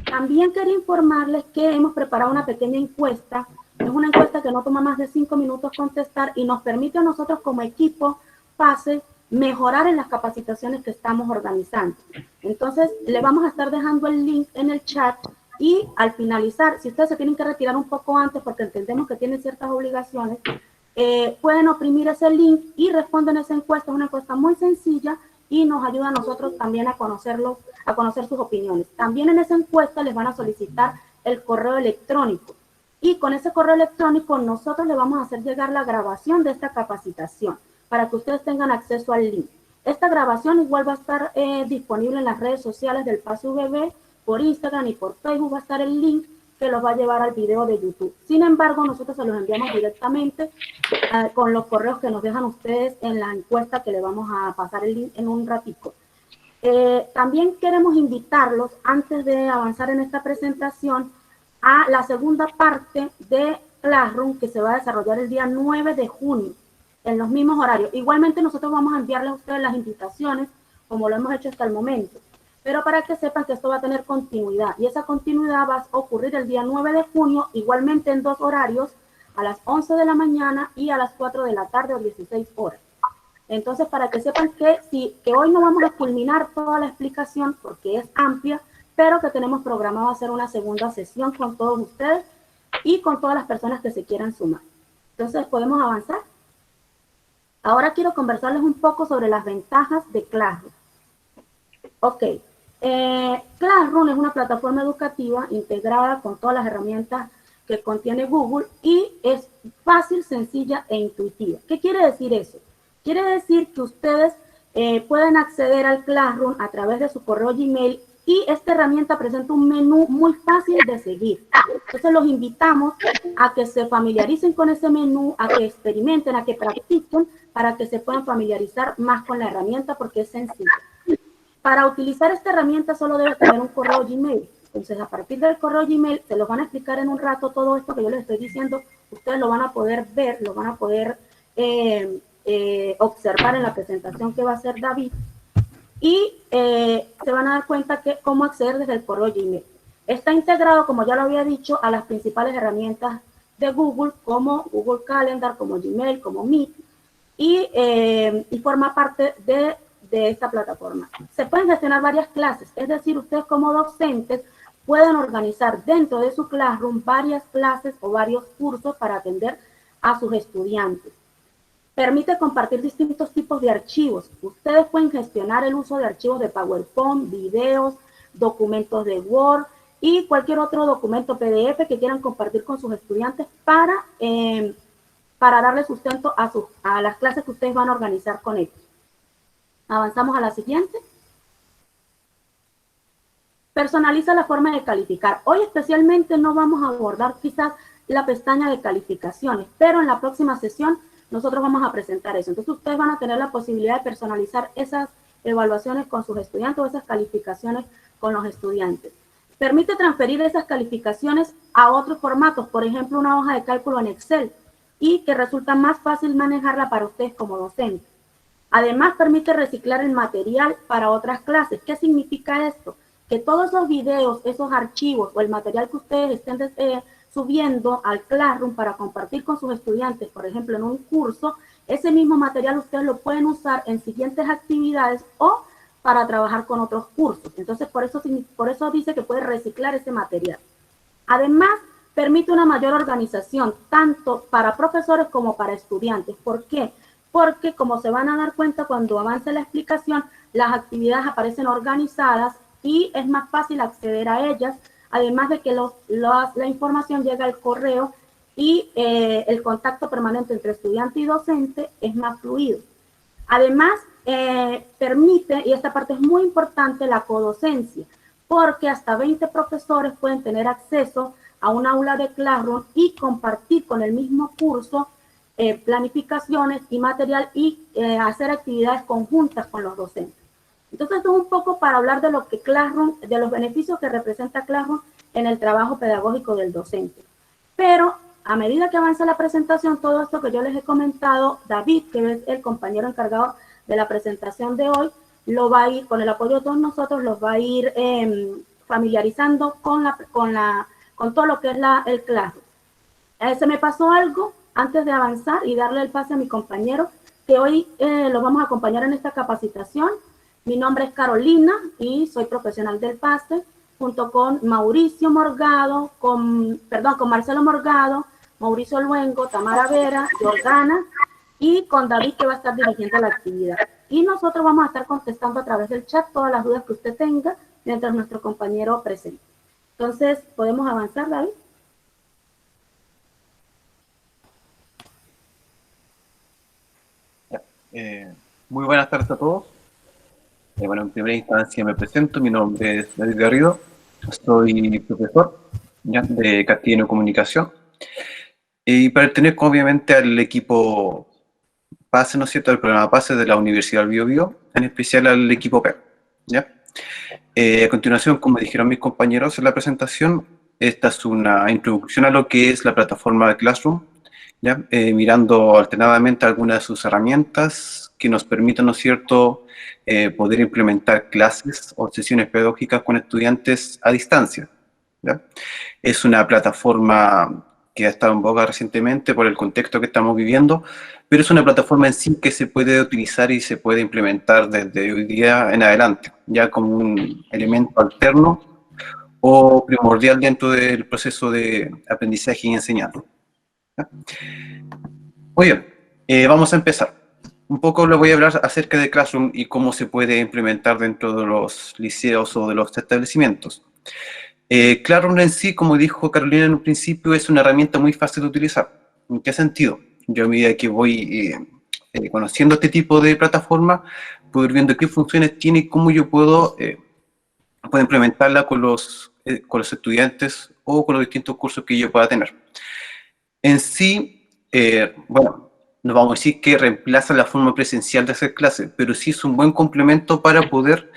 También quería informarles que hemos preparado una pequeña encuesta. Es una encuesta que no toma más de 5 minutos contestar y nos permite a nosotros como equipo PASE mejorar en las capacitaciones que estamos organizando. Entonces, le vamos a estar dejando el link en el chat y al finalizar, si ustedes se tienen que retirar un poco antes porque entendemos que tienen ciertas obligaciones, pueden oprimir ese link y responden esa encuesta. Es una encuesta muy sencilla y nos ayuda a nosotros también a conocerlos, a conocer sus opiniones. También en esa encuesta les van a solicitar el correo electrónico y con ese correo electrónico nosotros le vamos a hacer llegar la grabación de esta capacitación para que ustedes tengan acceso al link. Esta grabación igual va a estar disponible en las redes sociales del PASE UVB, por Instagram y por Facebook va a estar el link que los va a llevar al video de YouTube. Sin embargo, nosotros se los enviamos directamente con los correos que nos dejan ustedes en la encuesta que le vamos a pasar el link en un ratico. También queremos invitarlos, antes de avanzar en esta presentación, a la segunda parte de Classroom que se va a desarrollar el día 9 de junio, en los mismos horarios. Igualmente nosotros vamos a enviarles a ustedes las invitaciones, como lo hemos hecho hasta el momento, pero para que sepan que esto va a tener continuidad, y esa continuidad va a ocurrir el día 9 de junio, igualmente en 2 horarios, a las 11 de la mañana y a las 4 de la tarde o 16 horas. Entonces, para que sepan que, que hoy no vamos a culminar toda la explicación porque es amplia, pero que tenemos programado hacer una segunda sesión con todos ustedes y con todas las personas que se quieran sumar. Entonces, ¿podemos avanzar? Ahora quiero conversarles un poco sobre las ventajas de Classroom. Ok, Classroom es una plataforma educativa integrada con todas las herramientas que contiene Google y es fácil, sencilla e intuitiva. ¿Qué quiere decir eso? Quiere decir que ustedes pueden acceder al Classroom a través de su correo Gmail y esta herramienta presenta un menú muy fácil de seguir. Entonces los invitamos a que se familiaricen con ese menú, a que experimenten, a que practiquen para que se puedan familiarizar más con la herramienta porque es sencilla. Para utilizar esta herramienta solo debe tener un correo Gmail. Entonces, a partir del correo Gmail, se los van a explicar en un rato todo esto que yo les estoy diciendo. Ustedes lo van a poder ver, lo van a poder observar en la presentación que va a hacer David. Y se van a dar cuenta que cómo acceder desde el correo Gmail. Está integrado, como ya lo había dicho, a las principales herramientas de Google, como Google Calendar, como Gmail, como Meet, y forma parte de esta plataforma. Se pueden gestionar varias clases, es decir, ustedes como docentes pueden organizar dentro de su Classroom varias clases o varios cursos para atender a sus estudiantes. Permite compartir distintos tipos de archivos. Ustedes pueden gestionar el uso de archivos de PowerPoint, videos, documentos de Word y cualquier otro documento PDF que quieran compartir con sus estudiantes para darle sustento a las clases que ustedes van a organizar con ellos. Avanzamos a la siguiente. Personaliza la forma de calificar. Hoy especialmente no vamos a abordar quizás la pestaña de calificaciones, pero en la próxima sesión nosotros vamos a presentar eso. Entonces ustedes van a tener la posibilidad de personalizar esas evaluaciones con sus estudiantes o esas calificaciones con los estudiantes. Permite transferir esas calificaciones a otros formatos, por ejemplo, una hoja de cálculo en Excel, y que resulta más fácil manejarla para ustedes como docentes. Además, permite reciclar el material para otras clases. ¿Qué significa esto? Que todos esos videos, esos archivos o el material que ustedes estén subiendo al Classroom para compartir con sus estudiantes, por ejemplo, en un curso, ese mismo material ustedes lo pueden usar en siguientes actividades o para trabajar con otros cursos. Entonces, por eso dice que puede reciclar ese material. Además, permite una mayor organización, tanto para profesores como para estudiantes. ¿Por qué? Porque, como se van a dar cuenta cuando avance la explicación, las actividades aparecen organizadas y es más fácil acceder a ellas, además de que la información llega al correo y el contacto permanente entre estudiante y docente es más fluido. Además, permite, y esta parte es muy importante, la codocencia, porque hasta 20 profesores pueden tener acceso a un aula de Classroom y compartir con el mismo curso planificaciones y material y hacer actividades conjuntas con los docentes. Entonces, esto es un poco para hablar de lo que Classroom, de los beneficios que representa Classroom en el trabajo pedagógico del docente. Pero a medida que avanza la presentación, todo esto que yo les he comentado, David, que es el compañero encargado de la presentación de hoy, lo va a ir, con el apoyo de todos nosotros, los va a ir familiarizando con todo lo que es el Classroom. Se me pasó algo antes de avanzar y darle el pase a mi compañero, que hoy lo vamos a acompañar en esta capacitación. Mi nombre es Carolina y soy profesional del pase, junto con Mauricio Morgado, con Marcelo Morgado, Mauricio Luengo, Tamara Vera, Jordana y con David, que va a estar dirigiendo la actividad. Y nosotros vamos a estar contestando a través del chat todas las dudas que usted tenga mientras nuestro compañero presente. Entonces, ¿podemos avanzar, David? Muy buenas tardes a todos. Bueno, en primera instancia me presento, mi nombre es David Garrido, soy profesor de Castellano y Comunicación y pertenezco obviamente al equipo PASE, ¿no es cierto?, del programa PASE de la Universidad del Biobío, en especial al equipo P, ¿ya? A continuación, como dijeron mis compañeros en la presentación, esta es una introducción a lo que es la plataforma de Classroom, ¿ya? Mirando alternadamente algunas de sus herramientas que nos permiten, ¿no es cierto?, poder implementar clases o sesiones pedagógicas con estudiantes a distancia, ¿ya? Es una plataforma que ha estado en boga recientemente por el contexto que estamos viviendo, pero es una plataforma en sí que se puede utilizar y se puede implementar desde hoy día en adelante, ya como un elemento alterno o primordial dentro del proceso de aprendizaje y enseñanza. Muy bien, vamos a empezar. Un poco le voy a hablar acerca de Classroom y cómo se puede implementar dentro de los liceos o de los establecimientos. Classroom en sí, como dijo Carolina en un principio, es una herramienta muy fácil de utilizar. ¿En qué sentido? Yo a medida que voy conociendo este tipo de plataforma, puedo ir viendo qué funciones tiene y cómo yo puedo implementarla con los estudiantes o con los distintos cursos que yo pueda tener. En sí, bueno, no vamos a decir que reemplaza la forma presencial de hacer clases, pero sí es un buen complemento para poder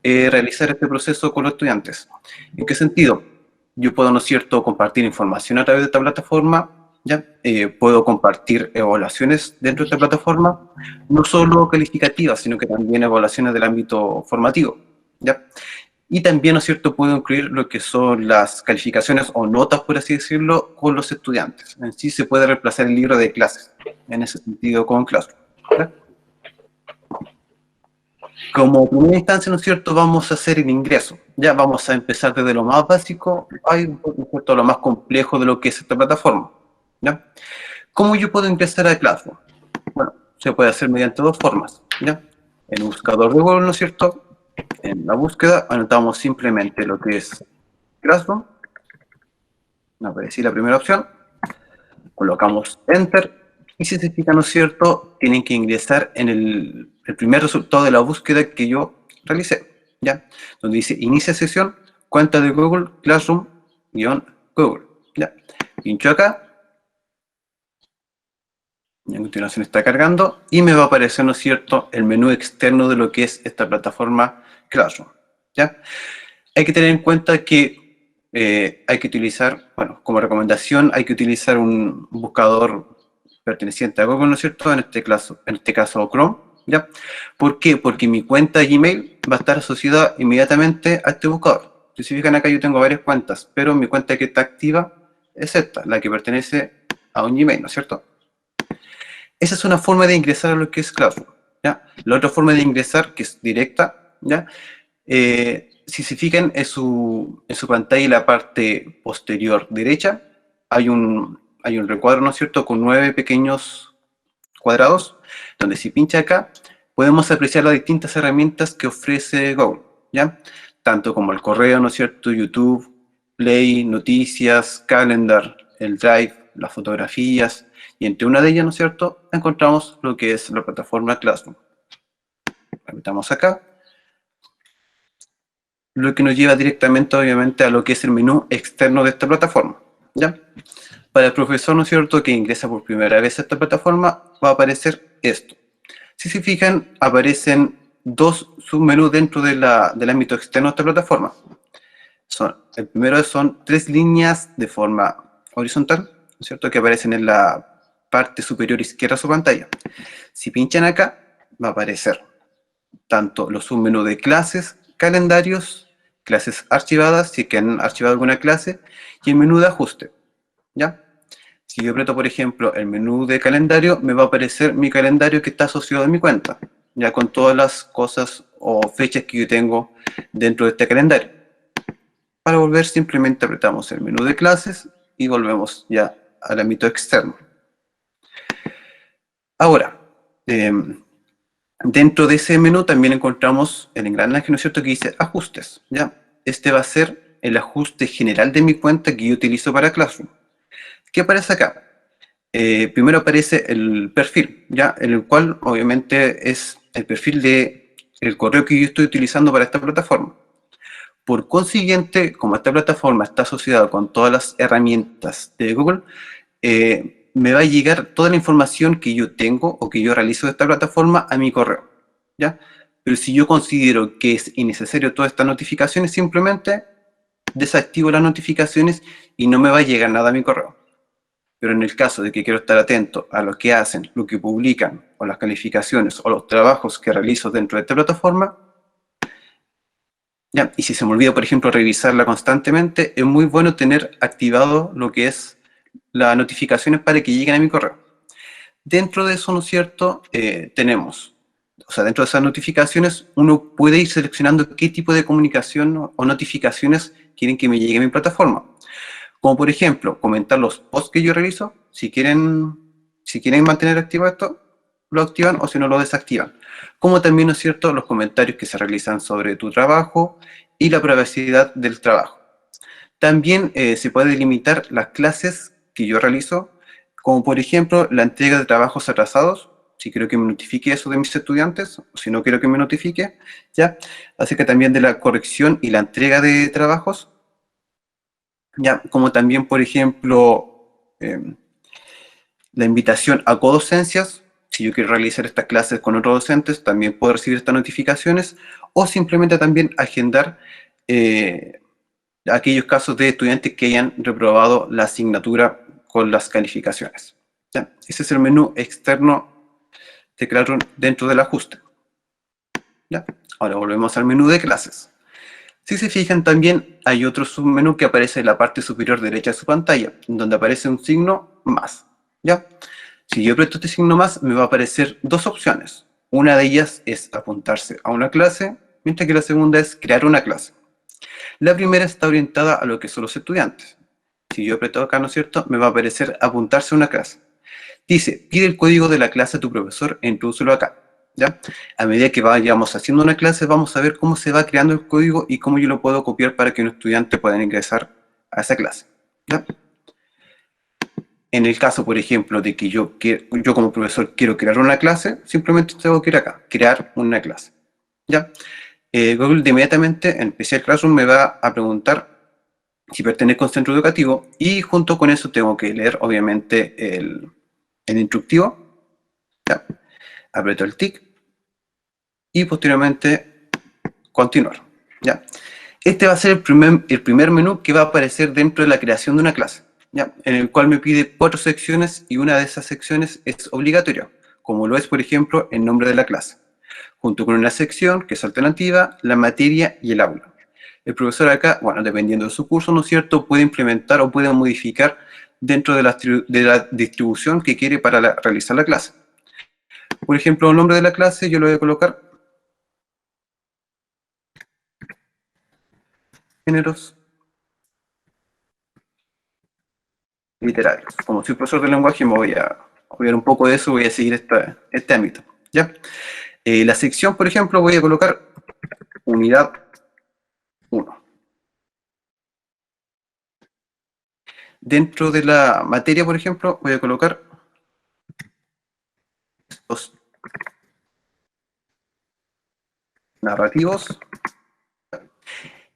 realizar este proceso con los estudiantes. ¿En qué sentido? Yo puedo, ¿no es cierto?, compartir información a través de esta plataforma, ¿ya? Puedo compartir evaluaciones dentro de esta plataforma, no solo calificativas, sino que también evaluaciones del ámbito formativo, ¿ya? Y también, ¿no es cierto?, puedo incluir lo que son las calificaciones o notas, por así decirlo, con los estudiantes. En sí se puede reemplazar el libro de clases, en ese sentido, con Classroom, ¿ya? Como primera instancia, ¿no es cierto?, vamos a hacer el ingreso. Ya vamos a empezar desde lo más básico a lo más complejo de lo que es esta plataforma, ¿ya? ¿Cómo yo puedo ingresar a Classroom? Bueno, se puede hacer mediante dos formas, ¿ya? En un buscador de Google, ¿no es cierto? En la búsqueda anotamos simplemente lo que es Classroom, nos aparece la primera opción, colocamos Enter, y si se fijan, ¿no es cierto?, tienen que ingresar en el primer resultado de la búsqueda que yo realicé, ¿ya? Donde dice Inicia sesión, cuenta de Google, Classroom-Google, ¿ya? Pincho acá, y a continuación está cargando, y me va a aparecer, ¿no es cierto?, el menú externo de lo que es esta plataforma Classroom, ¿ya? Hay que tener en cuenta que hay que utilizar, bueno, como recomendación, hay que utilizar un buscador perteneciente a Google, ¿no es cierto? En este caso Chrome, ¿ya? ¿Por qué? Porque mi cuenta de Gmail va a estar asociada inmediatamente a este buscador. Si se fijan acá, yo tengo varias cuentas, pero mi cuenta que está activa es esta, la que pertenece a un Gmail, ¿no es cierto? Esa es una forma de ingresar a lo que es Classroom, ¿ya? La otra forma de ingresar, que es directa, ¿ya? Si se fijan en su pantalla, en la parte posterior derecha, hay un recuadro, ¿no es cierto?, con 9 pequeños cuadrados, donde si pincha acá, podemos apreciar las distintas herramientas que ofrece Google, ¿ya? Tanto como el correo, ¿no es cierto?, YouTube, Play, Noticias, Calendar, el Drive, las fotografías, y entre una de ellas, ¿no es cierto?, encontramos lo que es la plataforma Classroom. Apretamos acá, lo que nos lleva directamente, obviamente, a lo que es el menú externo de esta plataforma, ¿ya? Para el profesor, ¿no es cierto?, que ingresa por primera vez a esta plataforma, va a aparecer esto. Si se fijan, aparecen dos submenús dentro del ámbito externo de esta plataforma. El primero son 3 líneas de forma horizontal, ¿no es cierto?, que aparecen en la parte superior izquierda de su pantalla. Si pinchan acá, va a aparecer tanto los submenús de clases, calendarios, clases archivadas, si es que han archivado alguna clase, y el menú de ajuste, ¿ya? Si yo aprieto, por ejemplo, el menú de calendario, me va a aparecer mi calendario que está asociado a mi cuenta, ya con todas las cosas o fechas que yo tengo dentro de este calendario. Para volver, simplemente apretamos el menú de clases y volvemos ya al ámbito externo. Ahora, dentro de ese menú también encontramos el engranaje, ¿no es cierto?, que dice ajustes, ¿ya? Este va a ser el ajuste general de mi cuenta que yo utilizo para Classroom. ¿Qué aparece acá? Primero aparece el perfil, ¿ya? En el cual obviamente es el perfil del correo que yo estoy utilizando para esta plataforma. Por consiguiente, como esta plataforma está asociada con todas las herramientas de Google, me va a llegar toda la información que yo tengo o que yo realizo de esta plataforma a mi correo, ¿ya? Pero si yo considero que es innecesario todas estas notificaciones, simplemente desactivo las notificaciones y no me va a llegar nada a mi correo. Pero en el caso de que quiero estar atento a lo que hacen, lo que publican, o las calificaciones, o los trabajos que realizo dentro de esta plataforma, ¿ya? Y si se me olvida, por ejemplo, revisarla constantemente, es muy bueno tener activado lo que es las notificaciones para que lleguen a mi correo. Dentro de eso, ¿no es cierto?, tenemos, o sea, dentro de esas notificaciones, uno puede ir seleccionando qué tipo de comunicación o notificaciones quieren que me llegue a mi plataforma. Como por ejemplo, comentar los posts que yo realizo. Si quieren mantener activo esto, lo activan, o si no, lo desactivan. Como también, ¿no es cierto?, los comentarios que se realizan sobre tu trabajo y la privacidad del trabajo. También se puede delimitar las clases que yo realizo, como por ejemplo la entrega de trabajos atrasados, si quiero que me notifique eso de mis estudiantes, o si no quiero que me notifique, ¿ya? Así que también de la corrección y la entrega de trabajos, ¿ya? Como también, por ejemplo, la invitación a codocencias. Si yo quiero realizar estas clases con otros docentes, también puedo recibir estas notificaciones, o simplemente también agendar aquellos casos de estudiantes que hayan reprobado la asignatura con las calificaciones, ¿ya? Ese es el menú externo de Classroom dentro del ajuste, ¿ya? Ahora volvemos al menú de clases. Si se fijan, también hay otro submenú que aparece en la parte superior derecha de su pantalla, donde aparece un signo más, ¿ya? Si yo aprieto este signo más, me va a aparecer dos opciones. Una de ellas es apuntarse a una clase, mientras que la segunda es crear una clase. La primera está orientada a lo que son los estudiantes. Si yo aprieto acá, ¿no es cierto?, me va a aparecer apuntarse a una clase. Dice, pide el código de la clase a tu profesor e introdúcelo acá, ¿ya? A medida que vayamos haciendo una clase, vamos a ver cómo se va creando el código y cómo yo lo puedo copiar para que un estudiante pueda ingresar a esa clase, ¿ya? En el caso, por ejemplo, de que yo como profesor quiero crear una clase, simplemente tengo que ir acá, crear una clase, ¿ya? Google de inmediatamente, en PC Classroom, me va a preguntar si pertenezco a un centro educativo, y junto con eso tengo que leer, obviamente, el instructivo, ¿ya? Aprieto el tick, y posteriormente continuar, ¿ya? Este va a ser el primer menú que va a aparecer dentro de la creación de una clase, ¿ya? En el cual me pide 4 secciones, y una de esas secciones es obligatoria, como lo es, por ejemplo, el nombre de la clase, junto con una sección que es alternativa, la materia y el aula. El profesor acá, bueno, dependiendo de su curso, ¿no es cierto?, puede implementar o puede modificar dentro de la distribución que quiere para realizar la clase. Por ejemplo, el nombre de la clase yo lo voy a colocar géneros literarios. Como soy profesor de lenguaje, me voy a olvidar un poco de eso, voy a seguir este ámbito, ¿ya? La sección, por ejemplo, voy a colocar unidad 1. Dentro de la materia, por ejemplo, voy a colocar los narrativos.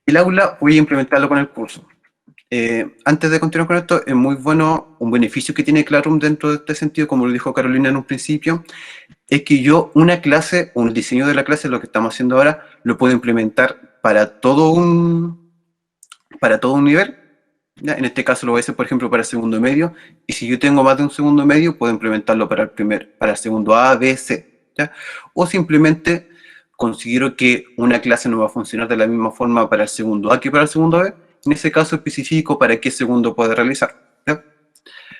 El aula voy a implementarlo con el curso. Antes de continuar con esto, es muy bueno, un beneficio que tiene Classroom dentro de este sentido, como lo dijo Carolina en un principio, es que yo una clase, un diseño de la clase, lo que estamos haciendo ahora, lo puedo implementar para todo un nivel, ¿ya? En este caso lo voy a hacer, por ejemplo, para el segundo medio, y si yo tengo más de un segundo medio, puedo implementarlo para el segundo A, B, C, ¿ya? O simplemente considero que una clase no va a funcionar de la misma forma para el segundo A que para el segundo B, en ese caso especifico para qué segundo puede realizar. ¿Ya?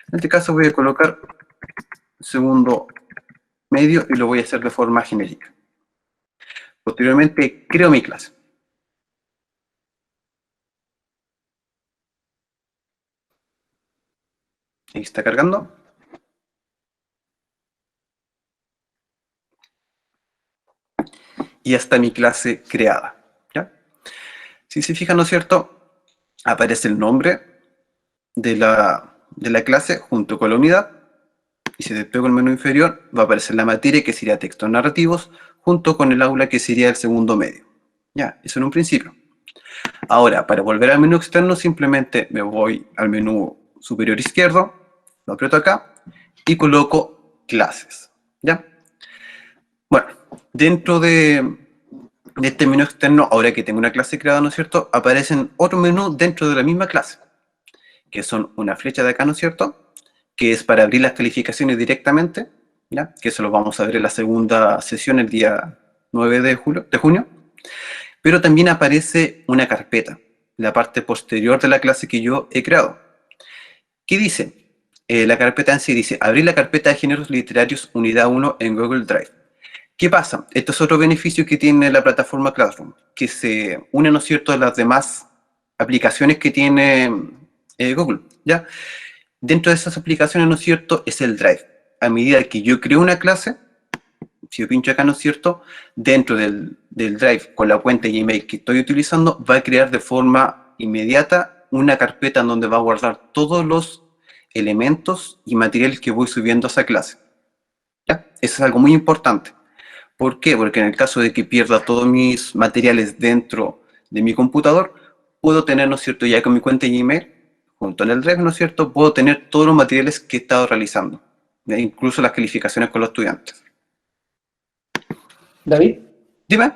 En este caso voy a colocar segundo medio y lo voy a hacer de forma genérica. Posteriormente creo mi clase. Ahí está cargando. Y ya está mi clase creada. ¿Ya? Si se fijan, ¿no es cierto? Aparece el nombre de la clase junto con la unidad. Y si despego el menú inferior, va a aparecer la materia, que sería textos narrativos, junto con el aula, que sería el segundo medio. Ya, eso en un principio. Ahora, para volver al menú externo, simplemente me voy al menú superior izquierdo, lo aprieto acá y coloco clases. ¿Ya? Bueno, dentro de este menú externo, ahora que tengo una clase creada, ¿no es cierto?, aparecen otro menú dentro de la misma clase, que son una flecha de acá, ¿no es cierto?, que es para abrir las calificaciones directamente, ¿ya? Que eso lo vamos a ver en la segunda sesión el día 9 de junio. Pero también aparece una carpeta, la parte posterior de la clase que yo he creado. ¿Qué dice? La carpeta en sí dice, abrir la carpeta de géneros literarios unidad 1 en Google Drive. ¿Qué pasa? Esto es otro beneficio que tiene la plataforma Classroom, que se une, ¿no es cierto?, a las demás aplicaciones que tiene Google, ¿ya? Dentro de esas aplicaciones, ¿no es cierto?, es el Drive. A medida que yo creo una clase, si yo pincho acá, ¿no es cierto?, dentro del Drive, con la cuenta Gmail que estoy utilizando, va a crear de forma inmediata una carpeta en donde va a guardar todos los elementos y materiales que voy subiendo a esa clase. ¿Ya? Eso es algo muy importante. ¿Por qué? Porque en el caso de que pierda todos mis materiales dentro de mi computador, puedo tener, ¿no es cierto?, ya con mi cuenta de Gmail, junto en el Drive, ¿no es cierto?, puedo tener todos los materiales que he estado realizando, incluso las calificaciones con los estudiantes. David, Dime.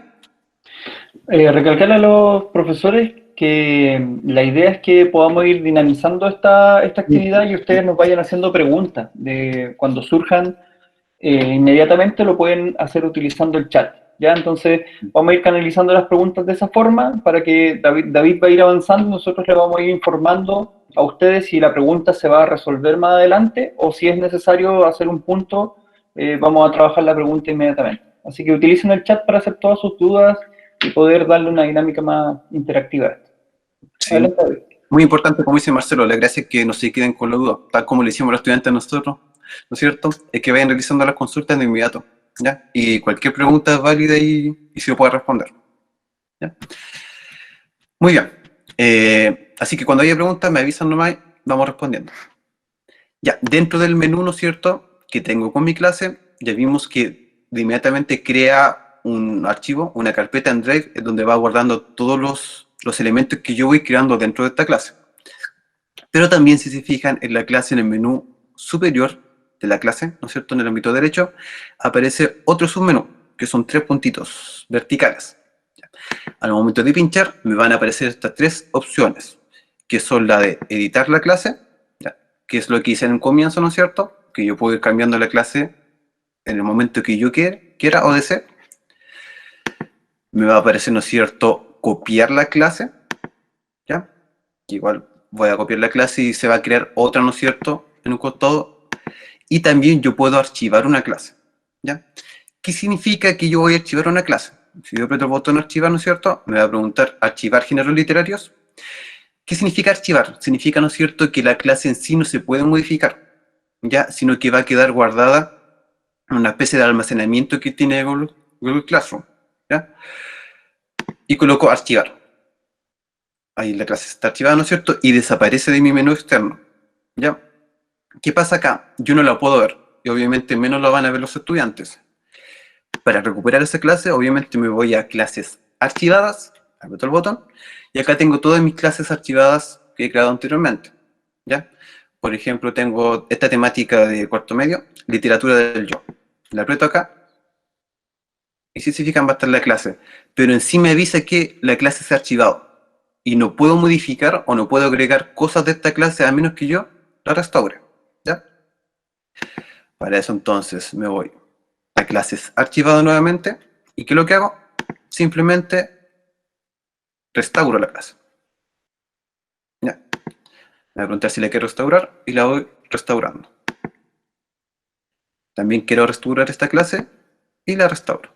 recalcar a los profesores que la idea es que podamos ir dinamizando esta actividad y ustedes nos vayan haciendo preguntas. Cuando surjan, inmediatamente lo pueden hacer utilizando el chat. ¿Ya? Entonces vamos a ir canalizando las preguntas de esa forma para que David va a ir avanzando y nosotros le vamos a ir informando a ustedes si la pregunta se va a resolver más adelante o si es necesario hacer un punto, vamos a trabajar la pregunta inmediatamente. Así que utilicen el chat para hacer todas sus dudas y poder darle una dinámica más interactiva a esto. Sí. Adelante, David. Muy importante, como dice Marcelo, la gracia es que no se queden con la duda, tal como le hicimos a los estudiantes a nosotros, ¿no es cierto? Es que vayan realizando las consultas de inmediato, ¿ya? Y cualquier pregunta es válida y se puede responder, ¿ya? Muy bien. Así que cuando haya preguntas me avisan nomás, vamos respondiendo. Ya, dentro del menú, ¿no es cierto?, que tengo con mi clase, ya vimos que de inmediatamente crea un archivo, una carpeta en Drive, donde va guardando todos los elementos que yo voy creando dentro de esta clase. Pero también, si se fijan en la clase, en el menú superior de la clase, ¿no es cierto?, en el ámbito derecho, aparece otro submenú, que son 3 puntitos verticales. Al momento de pinchar, me van a aparecer estas 3 opciones, que son la de editar la clase, ¿ya?, que es lo que hice en el comienzo, ¿no es cierto?, que yo puedo ir cambiando la clase en el momento que yo quiera o desee. Me va a aparecer, ¿no es cierto?, copiar la clase, ¿ya?, que igual voy a copiar la clase y se va a crear otra, ¿no es cierto?, en un costado. Y también yo puedo archivar una clase, ¿ya? ¿Qué significa que yo voy a archivar una clase? Si yo aprieto el botón archivar, ¿no es cierto?, me va a preguntar archivar géneros literarios. ¿Qué significa archivar? Significa, ¿no es cierto?, que la clase en sí no se puede modificar, ¿ya?, sino que va a quedar guardada en una especie de almacenamiento que tiene Google Classroom, ¿ya? Y coloco archivar. Ahí la clase está archivada, ¿no es cierto?, y desaparece de mi menú externo, ¿ya? ¿Qué pasa acá? Yo no la puedo ver, y obviamente menos la van a ver los estudiantes. Para recuperar esa clase, obviamente me voy a clases archivadas, aprieto el botón, y acá tengo todas mis clases archivadas que he creado anteriormente, ¿ya? Por ejemplo, tengo esta temática de cuarto medio, literatura del yo. La aprieto acá, y si se fijan va a estar la clase, pero en sí me avisa que la clase se ha archivado, y no puedo modificar o no puedo agregar cosas de esta clase a menos que yo la restaure, ¿ya? Para eso entonces me voy a clases archivado nuevamente, y ¿qué es lo que hago? simplemente restauro la clase. Ya. Me voy a preguntar si la quiero restaurar y la voy restaurando. También quiero restaurar esta clase y la restauro.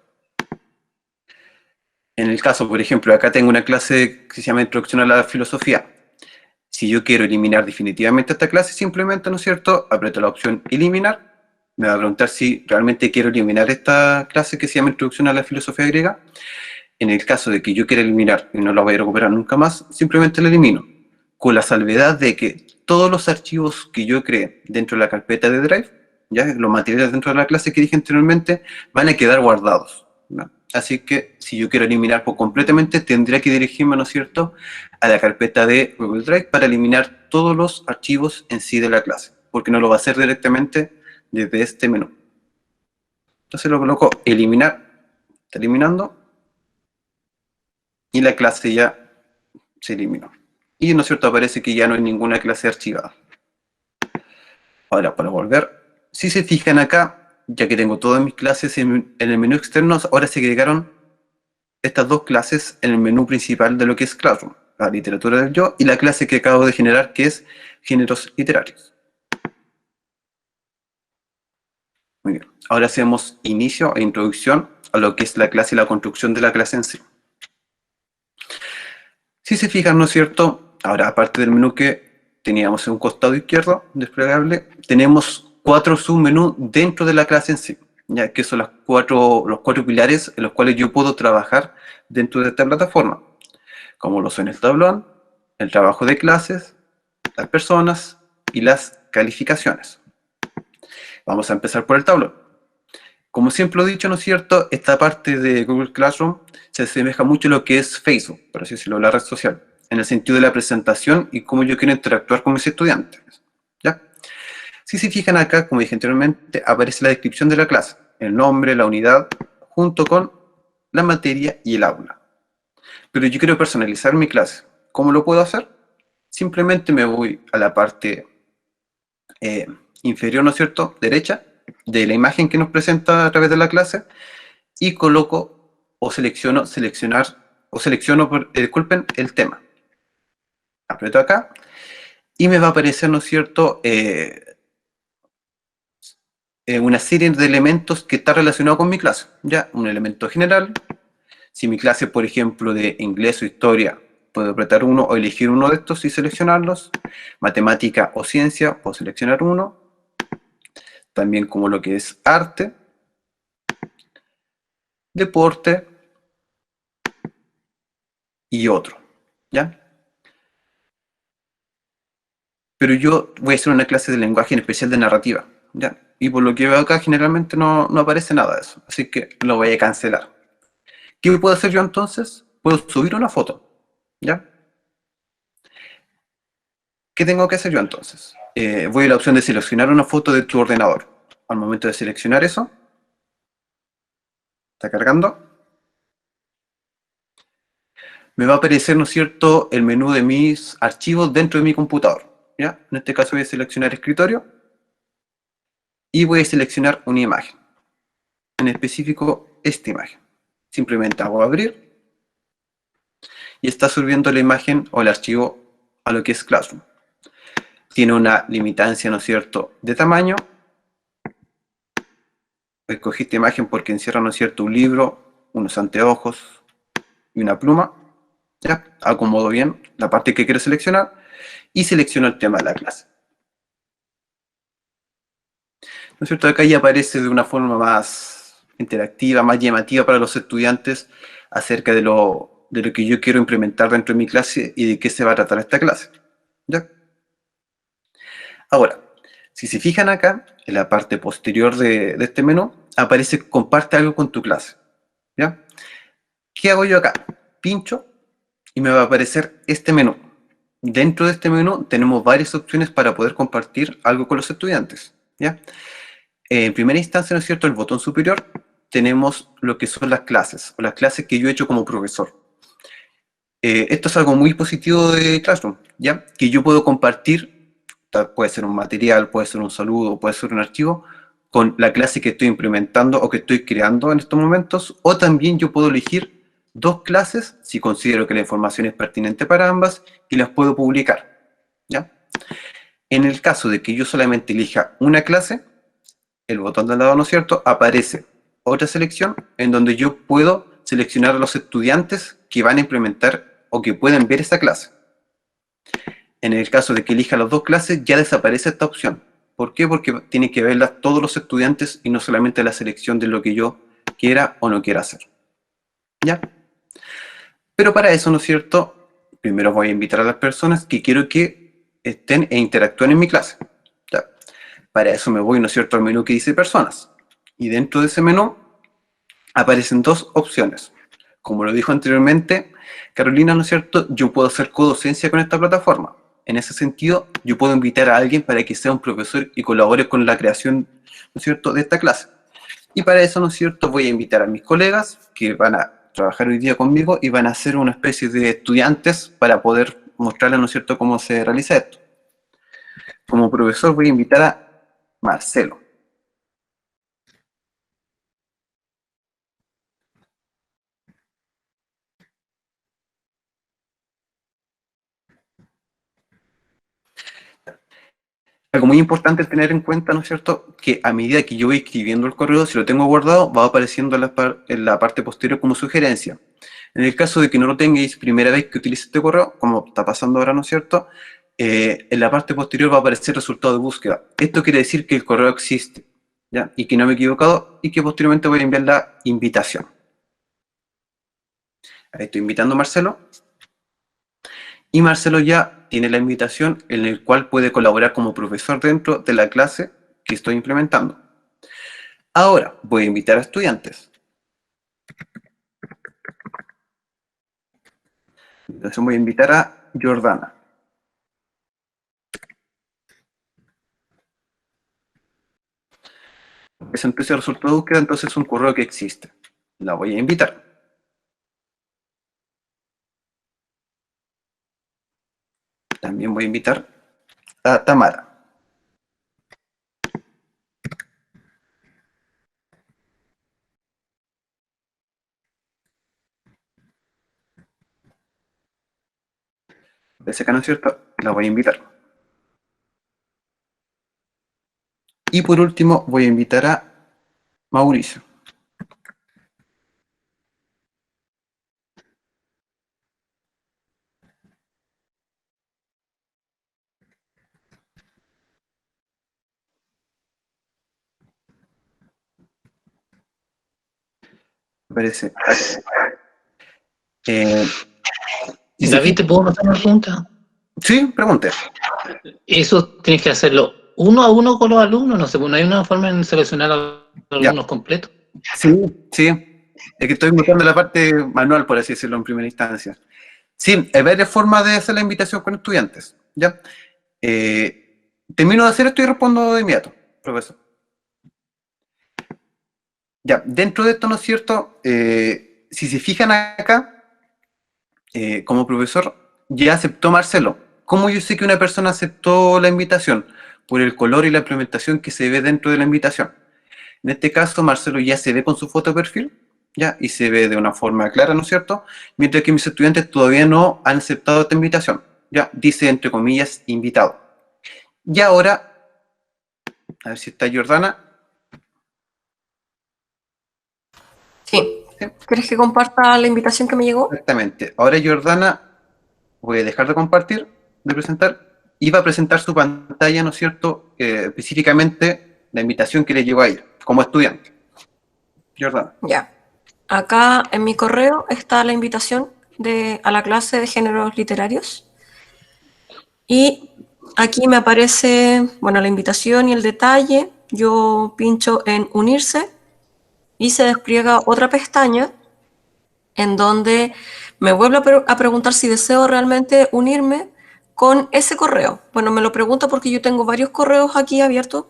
En el caso, por ejemplo, acá tengo una clase que se llama Introducción a la Filosofía. Si yo quiero eliminar definitivamente esta clase, simplemente, ¿no es cierto?, aprieto la opción eliminar. Me va a preguntar si realmente quiero eliminar esta clase que se llama Introducción a la Filosofía Griega. En el caso de que yo quiera eliminar y no la voy a recuperar nunca más, simplemente la elimino. Con la salvedad de que todos los archivos que yo creé dentro de la carpeta de Drive, ya los materiales dentro de la clase que dije anteriormente, van a quedar guardados, ¿no? Así que si yo quiero eliminar por completamente, tendría que dirigirme, ¿no es cierto?, a la carpeta de Google Drive para eliminar todos los archivos en sí de la clase, porque no lo va a hacer directamente desde este menú. Entonces lo coloco eliminar, está eliminando, y la clase ya se eliminó. Y, ¿no es cierto?, aparece que ya no hay ninguna clase archivada. Ahora, para volver, si se fijan acá, ya que tengo todas mis clases en el menú externo, ahora se agregaron estas dos clases en el menú principal de lo que es Classroom, la literatura del yo y la clase que acabo de generar, que es géneros literarios. Muy bien, ahora hacemos inicio e introducción a lo que es la clase y la construcción de la clase en sí. Si se fijan, ¿no es cierto?, ahora aparte del menú que teníamos en un costado izquierdo desplegable, tenemos 4 submenús dentro de la clase en sí, ya que son los cuatro pilares en los cuales yo puedo trabajar dentro de esta plataforma, como lo son el tablón, el trabajo de clases, las personas y las calificaciones. Vamos a empezar por el tablón. Como siempre lo he dicho, ¿no es cierto?, esta parte de Google Classroom se asemeja mucho a lo que es Facebook, por así decirlo, la red social, en el sentido de la presentación y cómo yo quiero interactuar con mis estudiantes, ¿ya? Si se fijan acá, como dije anteriormente, aparece la descripción de la clase, el nombre, la unidad, junto con la materia y el aula. Pero yo quiero personalizar mi clase. ¿Cómo lo puedo hacer? Simplemente me voy a la parte inferior, ¿no es cierto?, derecha, de la imagen que nos presenta a través de la clase, y coloco o selecciono disculpen, el tema. Aprieto acá y me va a aparecer, ¿no es cierto?, una serie de elementos que está relacionado con mi clase. Ya, un elemento general. Si mi clase, por ejemplo, de inglés o historia, puedo apretar uno o elegir uno de estos y seleccionarlos. Matemática o ciencia, puedo seleccionar uno. También como lo que es arte, deporte y otro, ¿ya? Pero yo voy a hacer una clase de lenguaje en especial de narrativa, ¿ya? Y por lo que veo acá, generalmente no aparece nada de eso, así que lo voy a cancelar. ¿Qué puedo hacer yo entonces? Puedo subir una foto, ¿ya? ¿Qué tengo que hacer yo entonces? Voy a la opción de seleccionar una foto de tu ordenador. Al momento de seleccionar eso, está cargando, me va a aparecer, ¿no es cierto?, el menú de mis archivos dentro de mi computador, ¿ya? En este caso voy a seleccionar escritorio y voy a seleccionar una imagen, en específico esta imagen. Simplemente hago abrir y está subiendo la imagen o el archivo a lo que es Classroom. Tiene una limitancia, ¿no es cierto?, de tamaño. Escogí esta imagen porque encierra, ¿no es cierto?, un libro, unos anteojos y una pluma. Ya, acomodo bien la parte que quiero seleccionar y selecciono el tema de la clase. ¿No es cierto? Acá ya aparece de una forma más interactiva, más llamativa para los estudiantes acerca de lo que yo quiero implementar dentro de mi clase y de qué se va a tratar esta clase. ¿Ya? Ahora, si se fijan acá, en la parte posterior de este menú, aparece comparte algo con tu clase. ¿Ya? ¿Qué hago yo acá? Pincho y me va a aparecer este menú. Dentro de este menú tenemos varias opciones para poder compartir algo con los estudiantes, ¿ya? En primera instancia, ¿no es cierto?, el botón superior tenemos lo que son las clases, o las clases que yo he hecho como profesor. Esto es algo muy positivo de Classroom, ¿ya? Que yo puedo compartir, puede ser un material, puede ser un saludo, puede ser un archivo, con la clase que estoy implementando o que estoy creando en estos momentos, o también yo puedo elegir 2 clases si considero que la información es pertinente para ambas y las puedo publicar, ¿ya? En el caso de que yo solamente elija una clase, el botón del lado, ¿no es cierto?, aparece otra selección en donde yo puedo seleccionar a los estudiantes que van a implementar o que pueden ver esa clase. En el caso de que elija las 2 clases, ya desaparece esta opción. ¿Por qué? Porque tienen que verlas todos los estudiantes y no solamente la selección de lo que yo quiera o no quiera hacer. ¿Ya? Pero para eso, ¿no es cierto?, primero voy a invitar a las personas que quiero que estén e interactúen en mi clase. ¿Ya? Para eso me voy, ¿no es cierto?, al menú que dice personas. Y dentro de ese menú aparecen 2 opciones. Como lo dijo anteriormente Carolina, ¿no es cierto?, yo puedo hacer codocencia con esta plataforma. En ese sentido, yo puedo invitar a alguien para que sea un profesor y colabore con la creación, ¿no es cierto?, de esta clase. Y para eso, ¿no es cierto?, voy a invitar a mis colegas que van a trabajar hoy día conmigo y van a ser una especie de estudiantes para poder mostrarles, ¿no es cierto?, cómo se realiza esto. Como profesor voy a invitar a Marcelo. Algo muy importante tener en cuenta, ¿no es cierto?, que a medida que yo voy escribiendo el correo, si lo tengo guardado, va apareciendo en la parte posterior como sugerencia. En el caso de que no lo tengáis primera vez que utilice este correo, como está pasando ahora, ¿no es cierto?, en la parte posterior va a aparecer resultado de búsqueda. Esto quiere decir que el correo existe, ¿ya?, y que no me he equivocado, y que posteriormente voy a enviar la invitación. Ahí estoy invitando a Marcelo. Y Marcelo ya tiene la invitación en el cual puede colaborar como profesor dentro de la clase que estoy implementando. Ahora voy a invitar a estudiantes. Entonces voy a invitar a Jordana. Presento ese resultado de búsqueda, entonces es un correo que existe. La voy a invitar. También voy a invitar a Tamara. ¿Ves acá, no es cierto? La voy a invitar. Y por último voy a invitar a Mauricio. Parece. David, ¿te puedo hacer una pregunta? Sí, pregunte. ¿Eso tienes que hacerlo uno a uno con los alumnos? No sé, no hay una forma de seleccionar a los alumnos completos. Sí, sí. Es que estoy buscando la parte manual, por así decirlo, en primera instancia. Sí, hay varias formas de hacer la invitación con estudiantes. ¿Ya? Termino de hacer esto y respondo de inmediato, profesor. Ya, dentro de esto, ¿no es cierto? Si se fijan acá, como profesor, ya aceptó Marcelo. ¿Cómo yo sé que una persona aceptó la invitación? Por el color y la implementación que se ve dentro de la invitación. En este caso, Marcelo ya se ve con su foto de perfil, ¿ya? Y se ve de una forma clara, ¿no es cierto? Mientras que mis estudiantes todavía no han aceptado esta invitación, ¿ya? Dice, entre comillas, invitado. Y ahora, a ver si está Jordana. Sí. ¿Sí? ¿Quieres que comparta la invitación que me llegó? Exactamente. Ahora Jordana, voy a dejar de compartir, de presentar, y va a presentar su pantalla, ¿no es cierto? Específicamente la invitación que le llegó a ella, como estudiante. Jordana. Ya. Acá en mi correo está la invitación a la clase de géneros literarios. Y aquí me aparece, bueno, la invitación y el detalle. Yo pincho en unirse y se despliega otra pestaña en donde me vuelve a preguntar si deseo realmente unirme con ese correo. Bueno, me lo pregunta porque yo tengo varios correos aquí abiertos,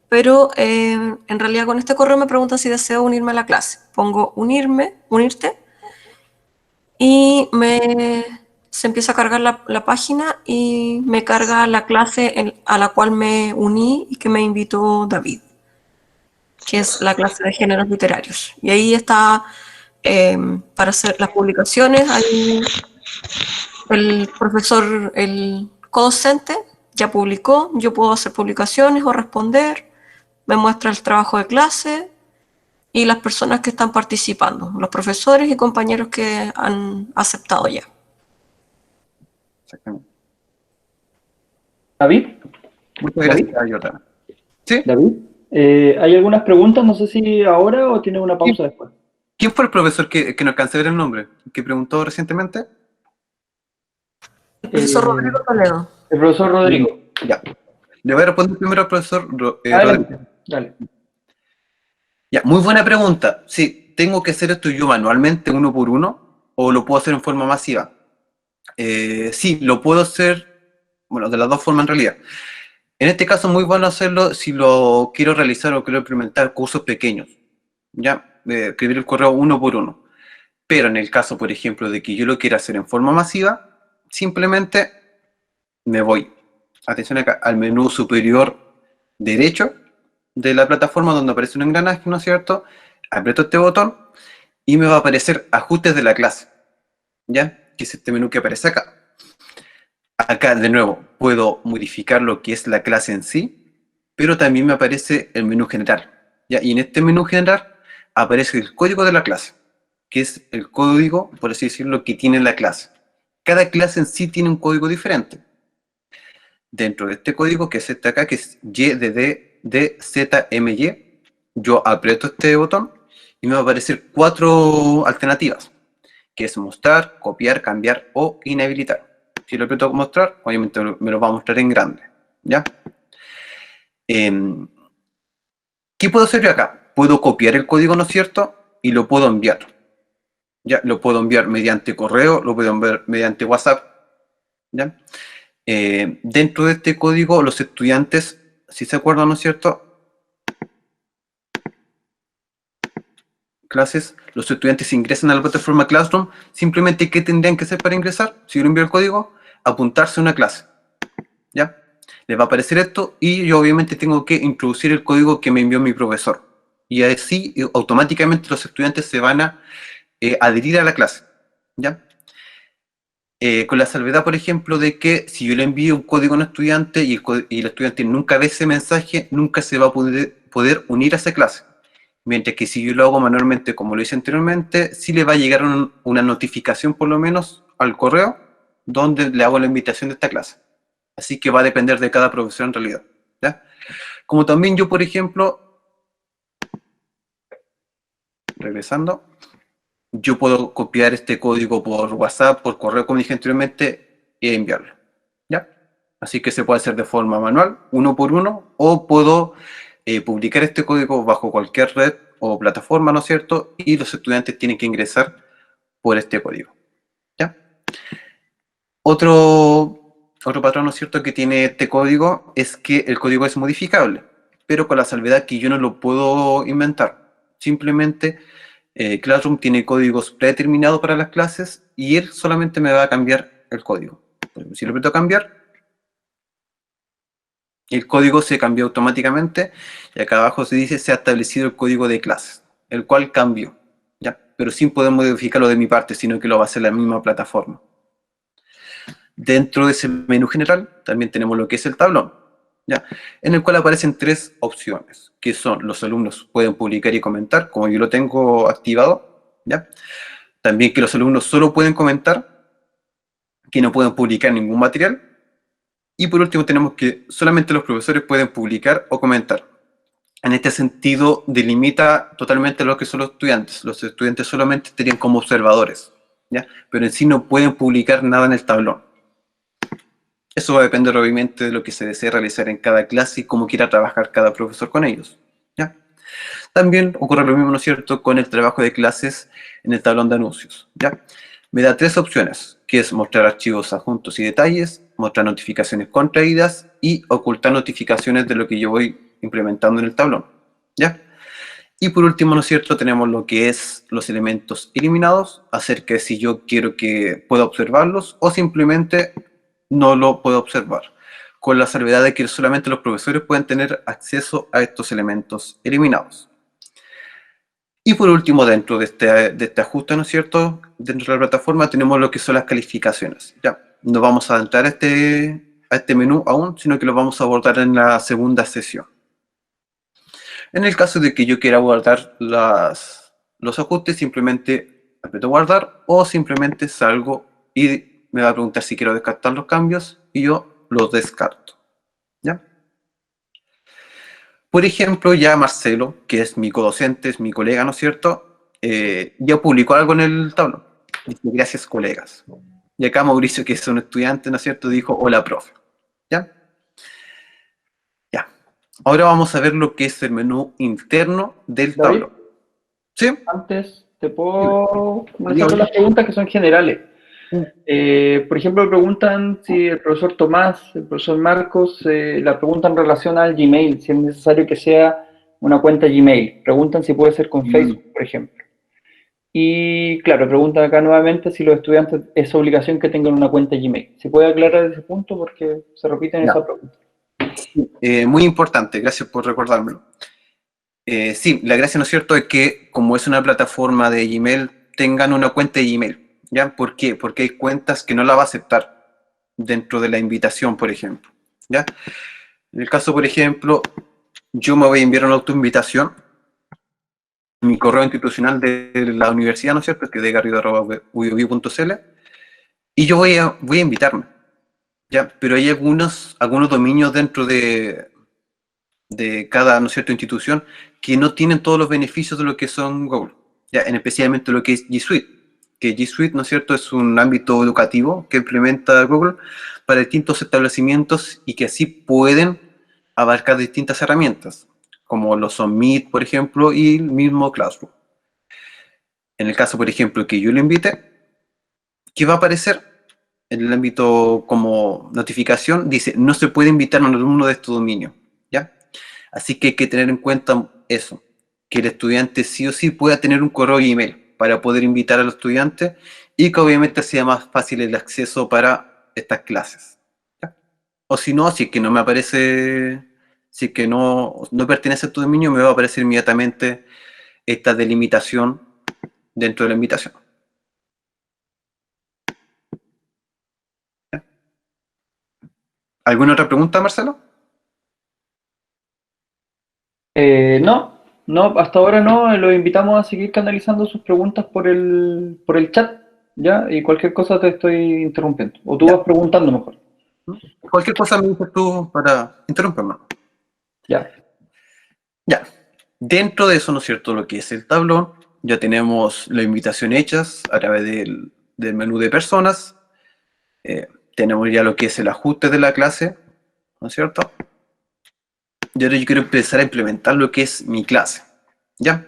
pero en realidad con este correo me pregunta si deseo unirme a la clase. Pongo unirte, y se empieza a cargar la página y me carga la clase a la cual me uní y que me invitó David, que es la clase de géneros literarios. Y ahí está para hacer las publicaciones. Hay el profesor, el co-docente, ya publicó, yo puedo hacer publicaciones o responder, me muestra el trabajo de clase y las personas que están participando, los profesores y compañeros que han aceptado ya. Exactamente. David, Muchas gracias, Jordana. ¿Sí? David, ¿hay algunas preguntas? No sé si ahora o tiene una pausa después. ¿Quién fue el profesor que no alcancé a ver el nombre? ¿Que preguntó recientemente? El profesor Rodrigo Toledo. El profesor Rodrigo. Ya. Le voy a responder primero al profesor Adelante, Rodrigo. dale. Ya, muy buena pregunta. Sí, ¿tengo que hacer esto yo manualmente, uno por uno, o lo puedo hacer en forma masiva? Sí, lo puedo hacer, bueno, de las dos formas en realidad. En este caso es muy bueno hacerlo si lo quiero realizar o quiero implementar cursos pequeños, ¿ya? Escribir el correo uno por uno. Pero en el caso, por ejemplo, de que yo lo quiera hacer en forma masiva, simplemente me voy, atención acá, al menú superior derecho de la plataforma donde aparece un engranaje, ¿no es cierto? Aprieto este botón y me va a aparecer ajustes de la clase, ¿ya? Que es este menú que aparece acá. Acá, de nuevo, puedo modificar lo que es la clase en sí, pero también me aparece el menú general, ¿ya? Y en este menú general aparece el código de la clase, que es el código, por así decirlo, que tiene la clase. Cada clase en sí tiene un código diferente. Dentro de este código, que es este acá, que es YDDZMY, yo aprieto este botón y me va a aparecer 4 alternativas, que es mostrar, copiar, cambiar o inhabilitar. Si lo aprieto mostrar, obviamente me lo va a mostrar en grande, ¿ya? ¿Qué puedo hacer yo acá? Puedo copiar el código, ¿no es cierto? Y lo puedo enviar. Ya, lo puedo enviar mediante correo, lo puedo enviar mediante WhatsApp, ¿ya? Dentro de este código, los estudiantes, si se acuerdan, ¿no es cierto? Clases, los estudiantes ingresan a la plataforma Classroom, simplemente ¿qué tendrían que hacer para ingresar? Si yo le envío el código, apuntarse a una clase, ¿ya? Les va a aparecer esto y yo obviamente tengo que introducir el código que me envió mi profesor. Y así automáticamente los estudiantes se van a adherir a la clase, ¿ya? Con la salvedad, por ejemplo, de que si yo le envío un código a un estudiante y el estudiante nunca ve ese mensaje, nunca se va a poder unir a esa clase. Mientras que si yo lo hago manualmente, como lo hice anteriormente, sí le va a llegar una notificación, por lo menos, al correo, donde le hago la invitación de esta clase. Así que va a depender de cada profesor en realidad, ¿ya? Como también yo, por ejemplo, regresando, yo puedo copiar este código por WhatsApp, por correo, como dije anteriormente, y enviarlo, ¿ya? Así que se puede hacer de forma manual, uno por uno, o puedo publicar este código bajo cualquier red o plataforma, ¿no es cierto? Y los estudiantes tienen que ingresar por este código, ¿ya? Otro patrón, ¿no es cierto?, que tiene este código es que el código es modificable, pero con la salvedad que yo no lo puedo inventar. Simplemente Classroom tiene códigos predeterminados para las clases y él solamente me va a cambiar el código. Si lo aprieto a cambiar, el código se cambió automáticamente y acá abajo se dice se ha establecido el código de clases, el cual cambió, ¿ya? Pero sin poder modificarlo de mi parte, sino que lo va a hacer la misma plataforma. Dentro de ese menú general también tenemos lo que es el tablón, ¿ya? En el cual aparecen 3 opciones, que son los alumnos pueden publicar y comentar, como yo lo tengo activado, ¿ya? También que los alumnos solo pueden comentar, que no pueden publicar ningún material, y por último tenemos que solamente los profesores pueden publicar o comentar. En este sentido delimita totalmente lo que son los estudiantes solamente estarían como observadores, ¿ya? Pero en sí no pueden publicar nada en el tablón. Eso va a depender obviamente de lo que se desee realizar en cada clase y cómo quiera trabajar cada profesor con ellos, ¿ya? También ocurre lo mismo, ¿no es cierto?, con el trabajo de clases en el tablón de anuncios, ¿ya? Me da 3 opciones, que es mostrar archivos adjuntos y detalles, mostrar notificaciones contraídas y ocultar notificaciones de lo que yo voy implementando en el tablón, ¿ya? Y por último, ¿no es cierto?, tenemos lo que es los elementos eliminados, acerca de si yo quiero que pueda observarlos o simplemente no lo puedo observar, con la salvedad de que solamente los profesores pueden tener acceso a estos elementos eliminados. Y por último, dentro de este ajuste, ¿no es cierto? Dentro de la plataforma tenemos lo que son las calificaciones. Ya, no vamos a entrar a este menú aún, sino que lo vamos a abordar en la segunda sesión. En el caso de que yo quiera guardar los ajustes, simplemente aprieto guardar o simplemente salgo y me va a preguntar si quiero descartar los cambios y yo los descarto. ¿Ya? Por ejemplo, ya Marcelo, que es mi codocente, es mi colega, ¿no es cierto? Ya publicó algo en el tablón. Dice, gracias, colegas. Y acá Mauricio, que es un estudiante, ¿no es cierto? Dijo, hola, profe. ¿Ya? Ya. Ahora vamos a ver lo que es el menú interno del David, tablón. ¿Sí? antes te puedo comenzar con las preguntas que son generales. Por ejemplo, preguntan si el profesor Tomás, el profesor Marcos, la pregunta en relación al Gmail, si es necesario que sea una cuenta Gmail. Preguntan si puede ser con Facebook, por ejemplo. Y claro, preguntan acá nuevamente si los estudiantes es obligación que tengan una cuenta Gmail. ¿Se puede aclarar ese punto? Porque se repiten esa pregunta. Muy importante, gracias por recordármelo. Sí, la gracia, ¿no es cierto?, es que como es una plataforma de Gmail, tengan una cuenta de Gmail. ¿Ya? ¿Por qué? Porque hay cuentas que no la va a aceptar dentro de la invitación, por ejemplo. ¿Ya? En el caso, por ejemplo, yo me voy a enviar una autoinvitación, mi correo institucional de la universidad, ¿no es cierto?, que es de garrido@uiobi.cl, y yo voy a invitarme. ¿Ya? Pero hay algunos dominios dentro de cada, ¿no es cierto?, institución que no tienen todos los beneficios de lo que son Google, ya, en especialmente lo que es G Suite, que G Suite, ¿no es cierto?, es un ámbito educativo que implementa Google para distintos establecimientos y que así pueden abarcar distintas herramientas, como lo son Meet, por ejemplo, y el mismo Classroom. En el caso, por ejemplo, que yo lo invite, ¿qué va a aparecer? En el ámbito como notificación, dice, no se puede invitar a un alumno de este dominio, ¿ya? Así que hay que tener en cuenta eso, que el estudiante sí o sí pueda tener un correo y email para poder invitar a los estudiantes y que obviamente sea más fácil el acceso para estas clases, ¿ya? O si no, si es que no me aparece, si es que no pertenece a tu dominio, me va a aparecer inmediatamente esta delimitación dentro de la invitación. ¿Alguna otra pregunta, Marcelo? No, hasta ahora no. Los invitamos a seguir canalizando sus preguntas por el chat, ¿ya? Y cualquier cosa te estoy interrumpiendo. O tú Ya. vas preguntando mejor. Cualquier cosa me dices tú para interrumpirme. Ya. Ya. Dentro de eso, ¿no es cierto?, lo que es el tablón, ya tenemos la invitación hechas a través del menú de personas. Tenemos ya lo que es el ajuste de la clase, ¿no es cierto? Y ahora yo quiero empezar a implementar lo que es mi clase, ¿ya?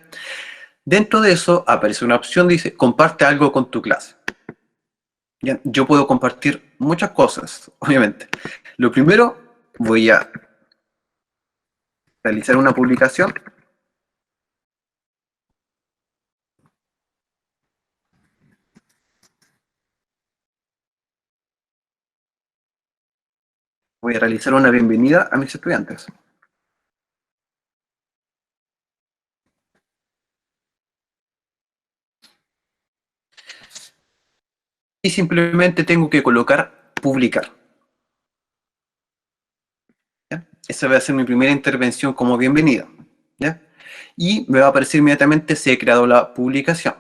Dentro de eso aparece una opción, dice, comparte algo con tu clase. ¿Ya? Yo puedo compartir muchas cosas, obviamente. Lo primero, voy a realizar una publicación. Voy a realizar una bienvenida a mis estudiantes. Y simplemente tengo que colocar publicar. ¿Ya? Esa va a ser mi primera intervención como bienvenida, ¿ya? Y me va a aparecer inmediatamente si he creado la publicación.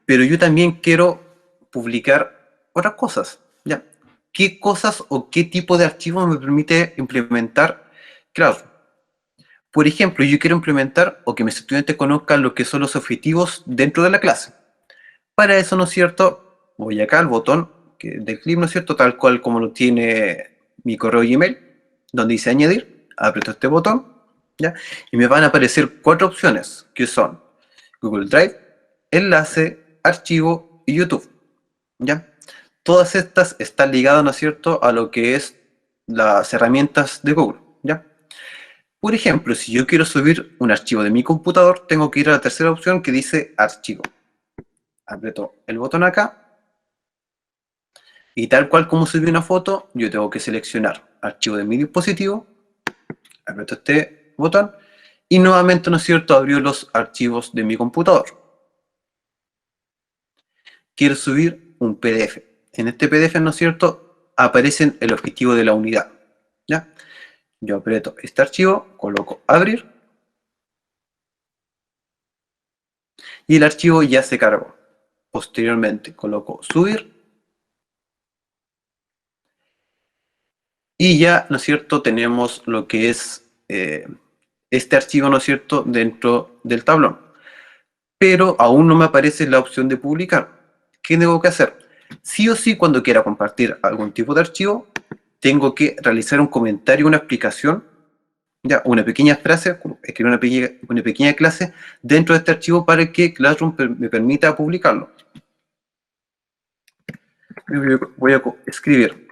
Pero yo también quiero publicar otras cosas, ¿ya? ¿Qué cosas o qué tipo de archivo me permite implementar Classroom? Por ejemplo, yo quiero implementar o que mis estudiantes conozcan lo que son los objetivos dentro de la clase. Para eso, ¿no es cierto?, voy acá al botón del clip, ¿no es cierto?, tal cual como lo tiene mi correo Gmail, donde dice añadir, aprieto este botón, ¿ya? Y me van a aparecer 4 opciones, que son Google Drive, enlace, archivo y YouTube, ¿ya? Todas estas están ligadas, ¿no es cierto?, a lo que es las herramientas de Google, ¿ya? Por ejemplo, si yo quiero subir un archivo de mi computador, tengo que ir a la tercera opción que dice archivo. Aprieto el botón acá y tal cual como subí una foto, yo tengo que seleccionar archivo de mi dispositivo, aprieto este botón y nuevamente, ¿no es cierto?, abrió los archivos de mi computador. Quiero subir un PDF. En este PDF, ¿no es cierto?, aparece el objetivo de la unidad, ¿ya? Yo aprieto este archivo, coloco abrir, y el archivo ya se cargó. Posteriormente coloco subir, y ya, ¿no es cierto?, tenemos lo que es este archivo, ¿no es cierto?, dentro del tablón. Pero aún no me aparece la opción de publicar. ¿Qué tengo que hacer? Sí o sí, cuando quiera compartir algún tipo de archivo, tengo que realizar un comentario, una explicación, ya, una pequeña frase, escribir una pequeña clase dentro de este archivo para que Classroom me permita publicarlo. Voy a escribir.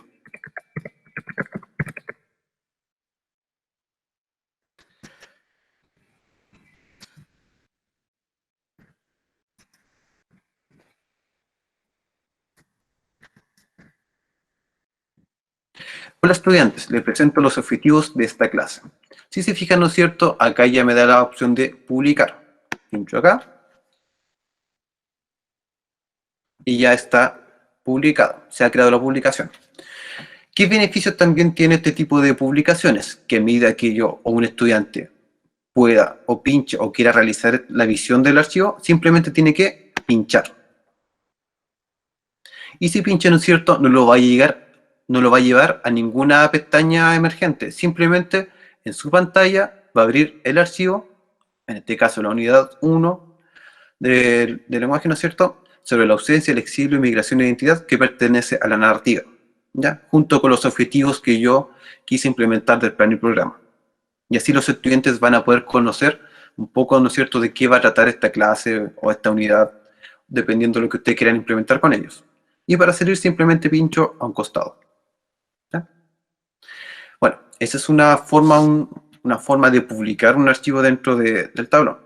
Hola estudiantes, les presento los objetivos de esta clase. Si se fijan, ¿no es cierto?, acá ya me da la opción de publicar. Pincho acá. Y ya está publicado, se ha creado la publicación. ¿Qué beneficios también tiene este tipo de publicaciones? Que a medida que yo o un estudiante pueda o pinche o quiera realizar la visión del archivo, simplemente tiene que pinchar. Y si pincha, ¿no es cierto?, no lo va a llevar a ninguna pestaña emergente. Simplemente en su pantalla va a abrir el archivo, en este caso la unidad 1 del lenguaje, ¿no es cierto?, sobre la ausencia, el exilio, inmigración e identidad, que pertenece a la narrativa, ¿ya?, junto con los objetivos que yo quise implementar del plan y programa. Y así los estudiantes van a poder conocer un poco, ¿no es cierto?, de qué va a tratar esta clase o esta unidad, dependiendo de lo que ustedes quieran implementar con ellos. Y para salir simplemente pincho a un costado, ¿ya? Bueno, esa es una forma de publicar un archivo dentro del tablón.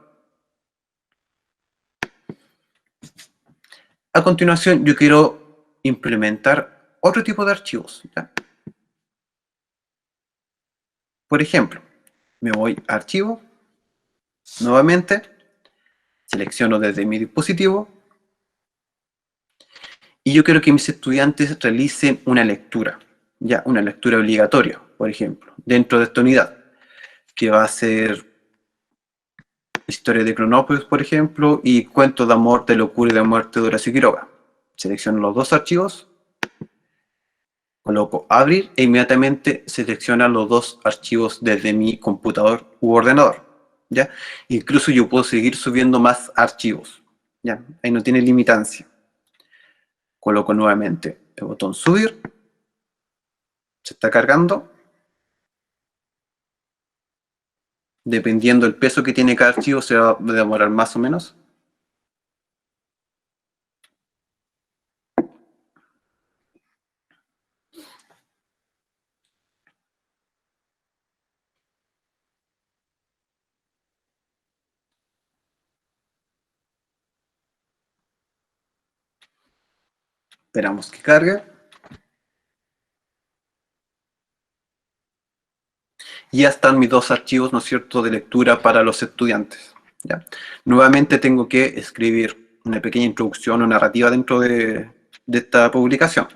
A continuación, yo quiero implementar otro tipo de archivos, ¿ya? Por ejemplo, me voy a Archivo, nuevamente, selecciono desde mi dispositivo, y yo quiero que mis estudiantes realicen una lectura, ya, una lectura obligatoria, por ejemplo, dentro de esta unidad, que va a ser Historia de Cronópolis, por ejemplo, y Cuentos de amor, de locura y de muerte de Horacio Quiroga. Selecciono los dos archivos, coloco abrir e inmediatamente selecciona los dos archivos desde mi computador u ordenador, ¿ya? Incluso yo puedo seguir subiendo más archivos, ¿ya? Ahí no tiene limitancia. Coloco nuevamente el botón subir, se está cargando. Dependiendo del peso que tiene cada archivo, se va a demorar más o menos. Esperamos que cargue. Y ya están mis dos archivos, ¿no es cierto?, de lectura para los estudiantes, ¿ya? Nuevamente tengo que escribir una pequeña introducción o narrativa dentro de esta publicación.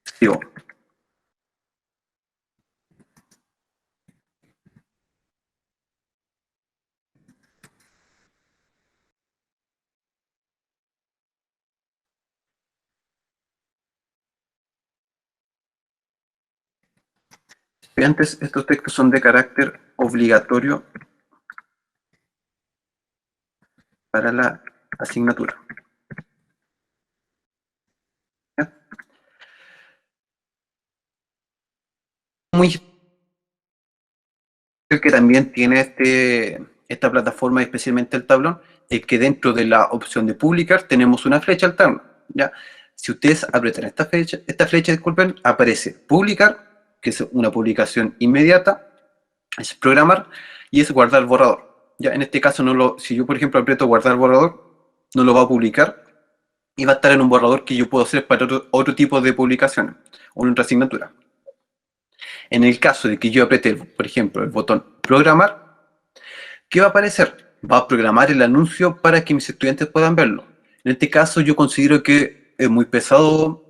Escribo. Estudiantes, estos textos son de carácter obligatorio para la asignatura. ¿Ya? Muy que también tiene esta plataforma, especialmente el tablón, es que dentro de la opción de publicar tenemos una flecha alterna, ¿ya? Si ustedes aprietan esta flecha, disculpen, aparece publicar, que es una publicación inmediata, es programar y es guardar borrador. Ya en este caso, si yo por ejemplo aprieto guardar borrador, no lo va a publicar y va a estar en un borrador que yo puedo hacer para otro tipo de publicaciones o en otra asignatura. En el caso de que yo apriete, por ejemplo, el botón programar, ¿qué va a aparecer? Va a programar el anuncio para que mis estudiantes puedan verlo. En este caso yo considero que es muy pesado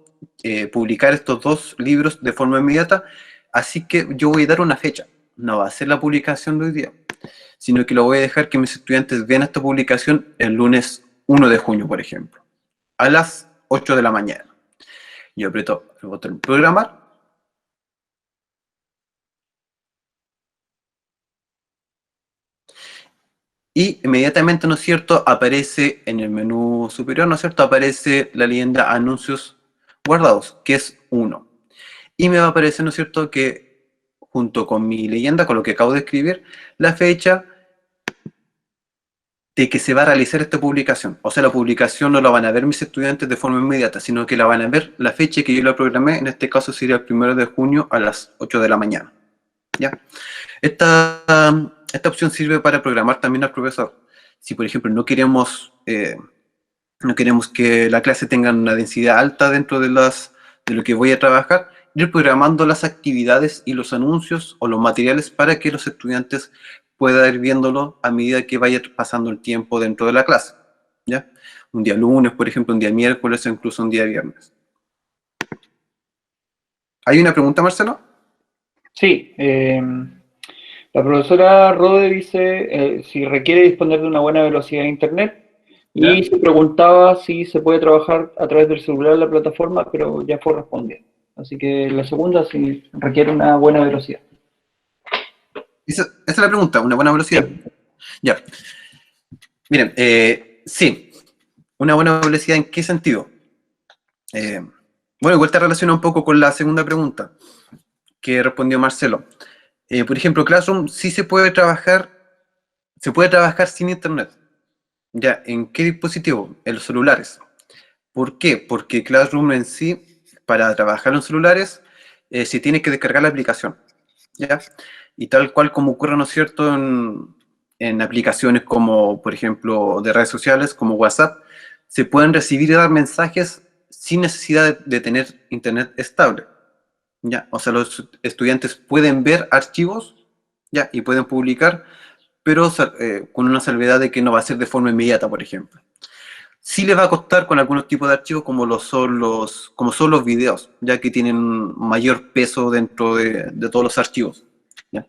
publicar estos dos libros de forma inmediata, así que yo voy a dar una fecha. No va a ser la publicación de hoy día, sino que lo voy a dejar que mis estudiantes vean esta publicación el lunes 1 de junio, por ejemplo, a las 8 de la mañana. Yo aprieto el botón programar. Y inmediatamente, ¿no es cierto?, aparece en el menú superior, ¿no es cierto?, aparece la leyenda anuncios guardados, que es 1. Y me va a aparecer, ¿no es cierto?, que junto con mi leyenda, con lo que acabo de escribir, la fecha de que se va a realizar esta publicación. O sea, la publicación no la van a ver mis estudiantes de forma inmediata, sino que la van a ver la fecha que yo la programé. En este caso sería el 1 de junio a las 8 de la mañana. ¿Ya? Esta opción sirve para programar también al profesor. Si, por ejemplo, no queremos que la clase tenga una densidad alta dentro de lo que voy a trabajar, ir programando las actividades y los anuncios o los materiales para que los estudiantes puedan ir viéndolo a medida que vaya pasando el tiempo dentro de la clase. ¿Ya? Un día lunes, por ejemplo, un día miércoles o incluso un día viernes. ¿Hay una pregunta, Marcelo? Sí, la profesora Rode dice si requiere disponer de una buena velocidad de internet y se preguntaba si se puede trabajar a través del celular en la plataforma, pero ya fue respondida. Así que la segunda, si requiere una buena velocidad. Esa es la pregunta, una buena velocidad. Ya. Miren, sí, una buena velocidad, ¿en qué sentido? Bueno, igual está relacionado un poco con la segunda pregunta que respondió Marcelo. Por ejemplo, Classroom sí se puede trabajar sin internet. ¿Ya? ¿En qué dispositivo? En los celulares. ¿Por qué? Porque Classroom en sí, para trabajar en celulares, se tiene que descargar la aplicación. ¿Ya? Y tal cual como ocurre, ¿no es cierto?, en aplicaciones como, por ejemplo, de redes sociales, como WhatsApp, se pueden recibir y dar mensajes sin necesidad de tener internet estable. ¿Ya? O sea, los estudiantes pueden ver archivos, ¿ya?, y pueden publicar, pero con una salvedad de que no va a ser de forma inmediata, por ejemplo. Sí les va a costar con algunos tipos de archivos como son los videos, ya que tienen mayor peso dentro de todos los archivos. ¿Ya?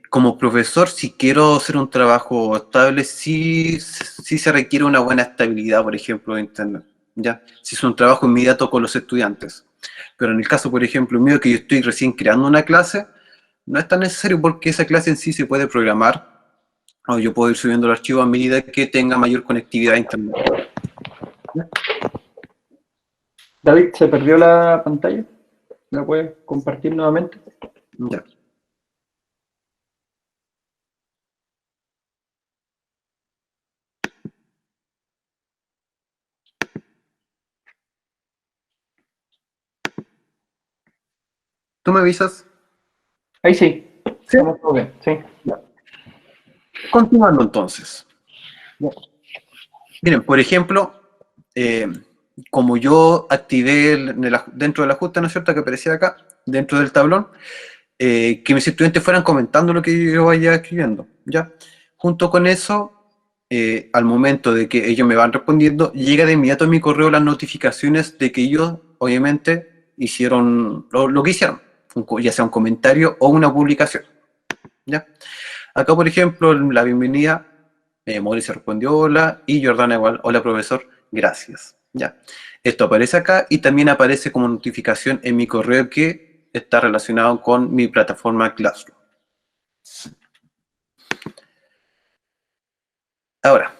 Como profesor, si quiero hacer un trabajo estable, sí se requiere una buena estabilidad, por ejemplo, de internet. ¿Ya? Si es un trabajo inmediato con los estudiantes. Pero en el caso, por ejemplo, mío, que yo estoy recién creando una clase, no es tan necesario porque esa clase en sí se puede programar, o yo puedo ir subiendo el archivo a medida que tenga mayor conectividad a internet. David, ¿se perdió la pantalla? ¿La puedes compartir nuevamente? Ya. ¿Tú me avisas? Ahí sí. ¿Sí? Estamos todo bien, sí. Continuando entonces. Miren, por ejemplo, como yo activé dentro del ajuste, ¿no es cierto?, que aparecía acá, dentro del tablón, que mis estudiantes fueran comentando lo que yo vaya escribiendo, ¿ya? Junto con eso, al momento de que ellos me van respondiendo, llega de inmediato a mi correo las notificaciones de que ellos, obviamente, hicieron lo que hicieron, ya sea un comentario o una publicación, ¿ya? Acá, por ejemplo, la bienvenida, Mauricio respondió hola, y Jordana igual, hola profesor, gracias. ¿Ya? Esto aparece acá y también aparece como notificación en mi correo que está relacionado con mi plataforma Classroom. Ahora,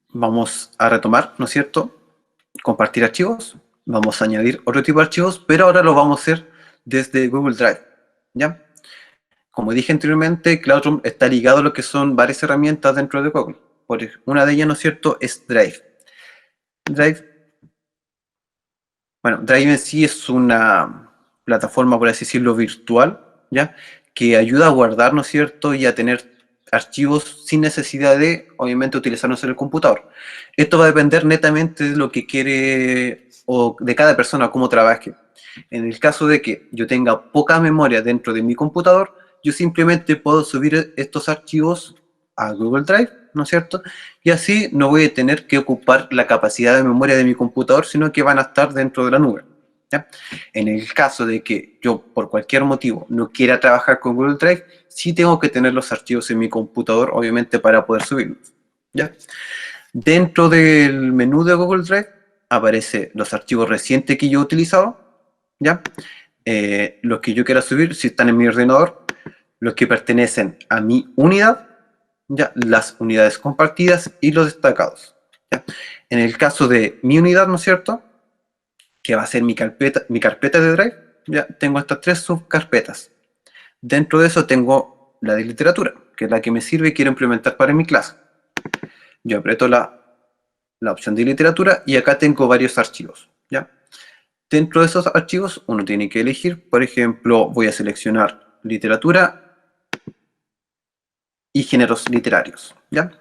vamos a retomar, ¿no es cierto?, compartir archivos, vamos a añadir otro tipo de archivos, pero ahora lo vamos a hacer desde Google Drive, ¿ya? Como dije anteriormente, Classroom está ligado a lo que son varias herramientas dentro de Google. Una de ellas, ¿no es cierto?, es Drive. Drive en sí es una plataforma, por así decirlo, virtual, ¿ya?, que ayuda a guardar, ¿no es cierto?, y a tener archivos sin necesidad de, obviamente, utilizarlos en el computador. Esto va a depender netamente de lo que quiere o de cada persona, cómo trabaje. En el caso de que yo tenga poca memoria dentro de mi computador, yo simplemente puedo subir estos archivos a Google Drive, ¿no es cierto? Y así no voy a tener que ocupar la capacidad de memoria de mi computador, sino que van a estar dentro de la nube, ¿ya? En el caso de que yo, por cualquier motivo, no quiera trabajar con Google Drive, sí tengo que tener los archivos en mi computador, obviamente, para poder subirlos, ¿ya? Dentro del menú de Google Drive aparecen los archivos recientes que yo he utilizado, ¿ya? Los que yo quiera subir, si están en mi ordenador, los que pertenecen a mi unidad, ¿ya? Las unidades compartidas y los destacados, ¿ya? En el caso de mi unidad, ¿no es cierto?, que va a ser mi carpeta de Drive, ya tengo estas 3 subcarpetas. Dentro de eso tengo la de literatura, que es la que me sirve y quiero implementar para mi clase. Yo aprieto la opción de literatura y acá tengo varios archivos, ¿ya? Dentro de esos archivos uno tiene que elegir, por ejemplo, voy a seleccionar literatura y géneros literarios, ¿ya?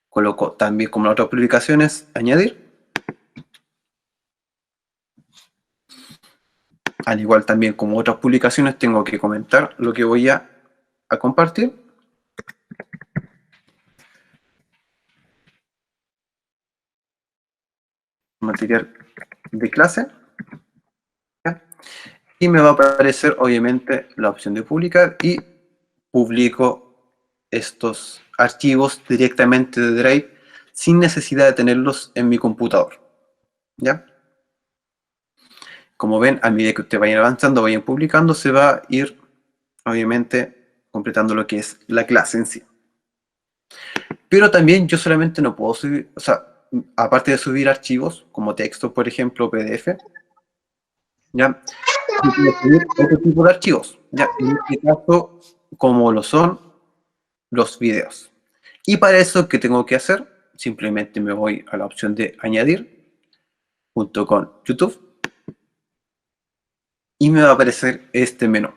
Coloco también, como las otras publicaciones, añadir. Al igual también como otras publicaciones tengo que comentar lo que voy a compartir. Material de clase, ¿ya? Y me va a aparecer obviamente la opción de publicar y publico estos archivos directamente de Drive sin necesidad de tenerlos en mi computador, ¿ya? Como ven, a medida que ustedes vayan avanzando, vayan publicando, se va a ir obviamente completando lo que es la clase en sí. Pero también yo solamente no puedo subir, o sea, aparte de subir archivos como texto, por ejemplo, PDF, ¿ya? Yo puedo subir otro tipo de archivos, ¿ya? En este caso, como lo son los videos. Y para eso, ¿qué tengo que hacer? Simplemente me voy a la opción de añadir, junto con YouTube, y me va a aparecer este menú.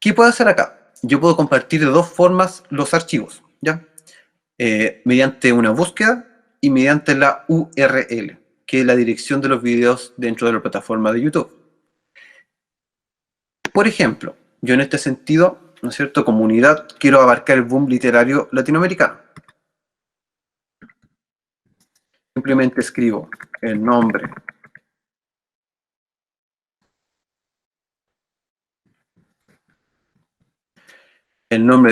¿Qué puedo hacer acá? Yo puedo compartir de 2 formas los archivos, ¿ya? Mediante una búsqueda y mediante la URL, que es la dirección de los videos dentro de la plataforma de YouTube. Por ejemplo, yo en este sentido, ¿no es cierto?, como unidad, quiero abarcar el boom literario latinoamericano. Simplemente escribo el nombre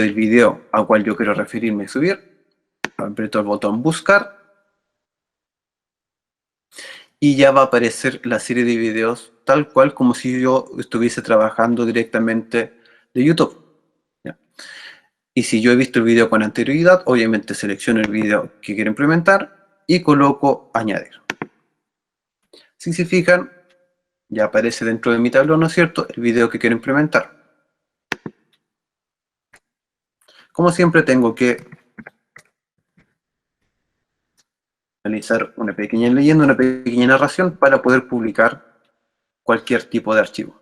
del video al cual yo quiero referirme y subir, aprieto el botón buscar y ya va a aparecer la serie de videos tal cual como si yo estuviese trabajando directamente de YouTube, ¿ya? Y si yo he visto el video con anterioridad, obviamente selecciono el video que quiero implementar y coloco añadir. Si se fijan, ya aparece dentro de mi tablón, ¿no es cierto?, el video que quiero implementar. Como siempre tengo que realizar una pequeña leyenda, una pequeña narración para poder publicar cualquier tipo de archivo.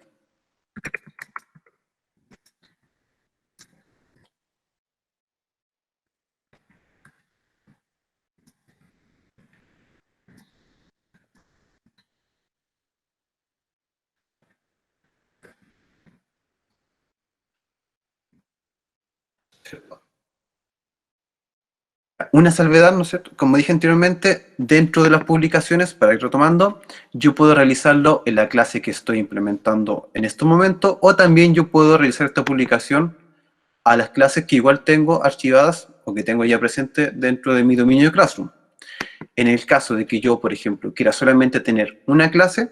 Una salvedad, ¿no es cierto? Como dije anteriormente, dentro de las publicaciones, para ir retomando, yo puedo realizarlo en la clase que estoy implementando en este momento, o también yo puedo realizar esta publicación a las clases que igual tengo archivadas o que tengo ya presente dentro de mi dominio de Classroom. En el caso de que yo, por ejemplo, quiera solamente tener una clase,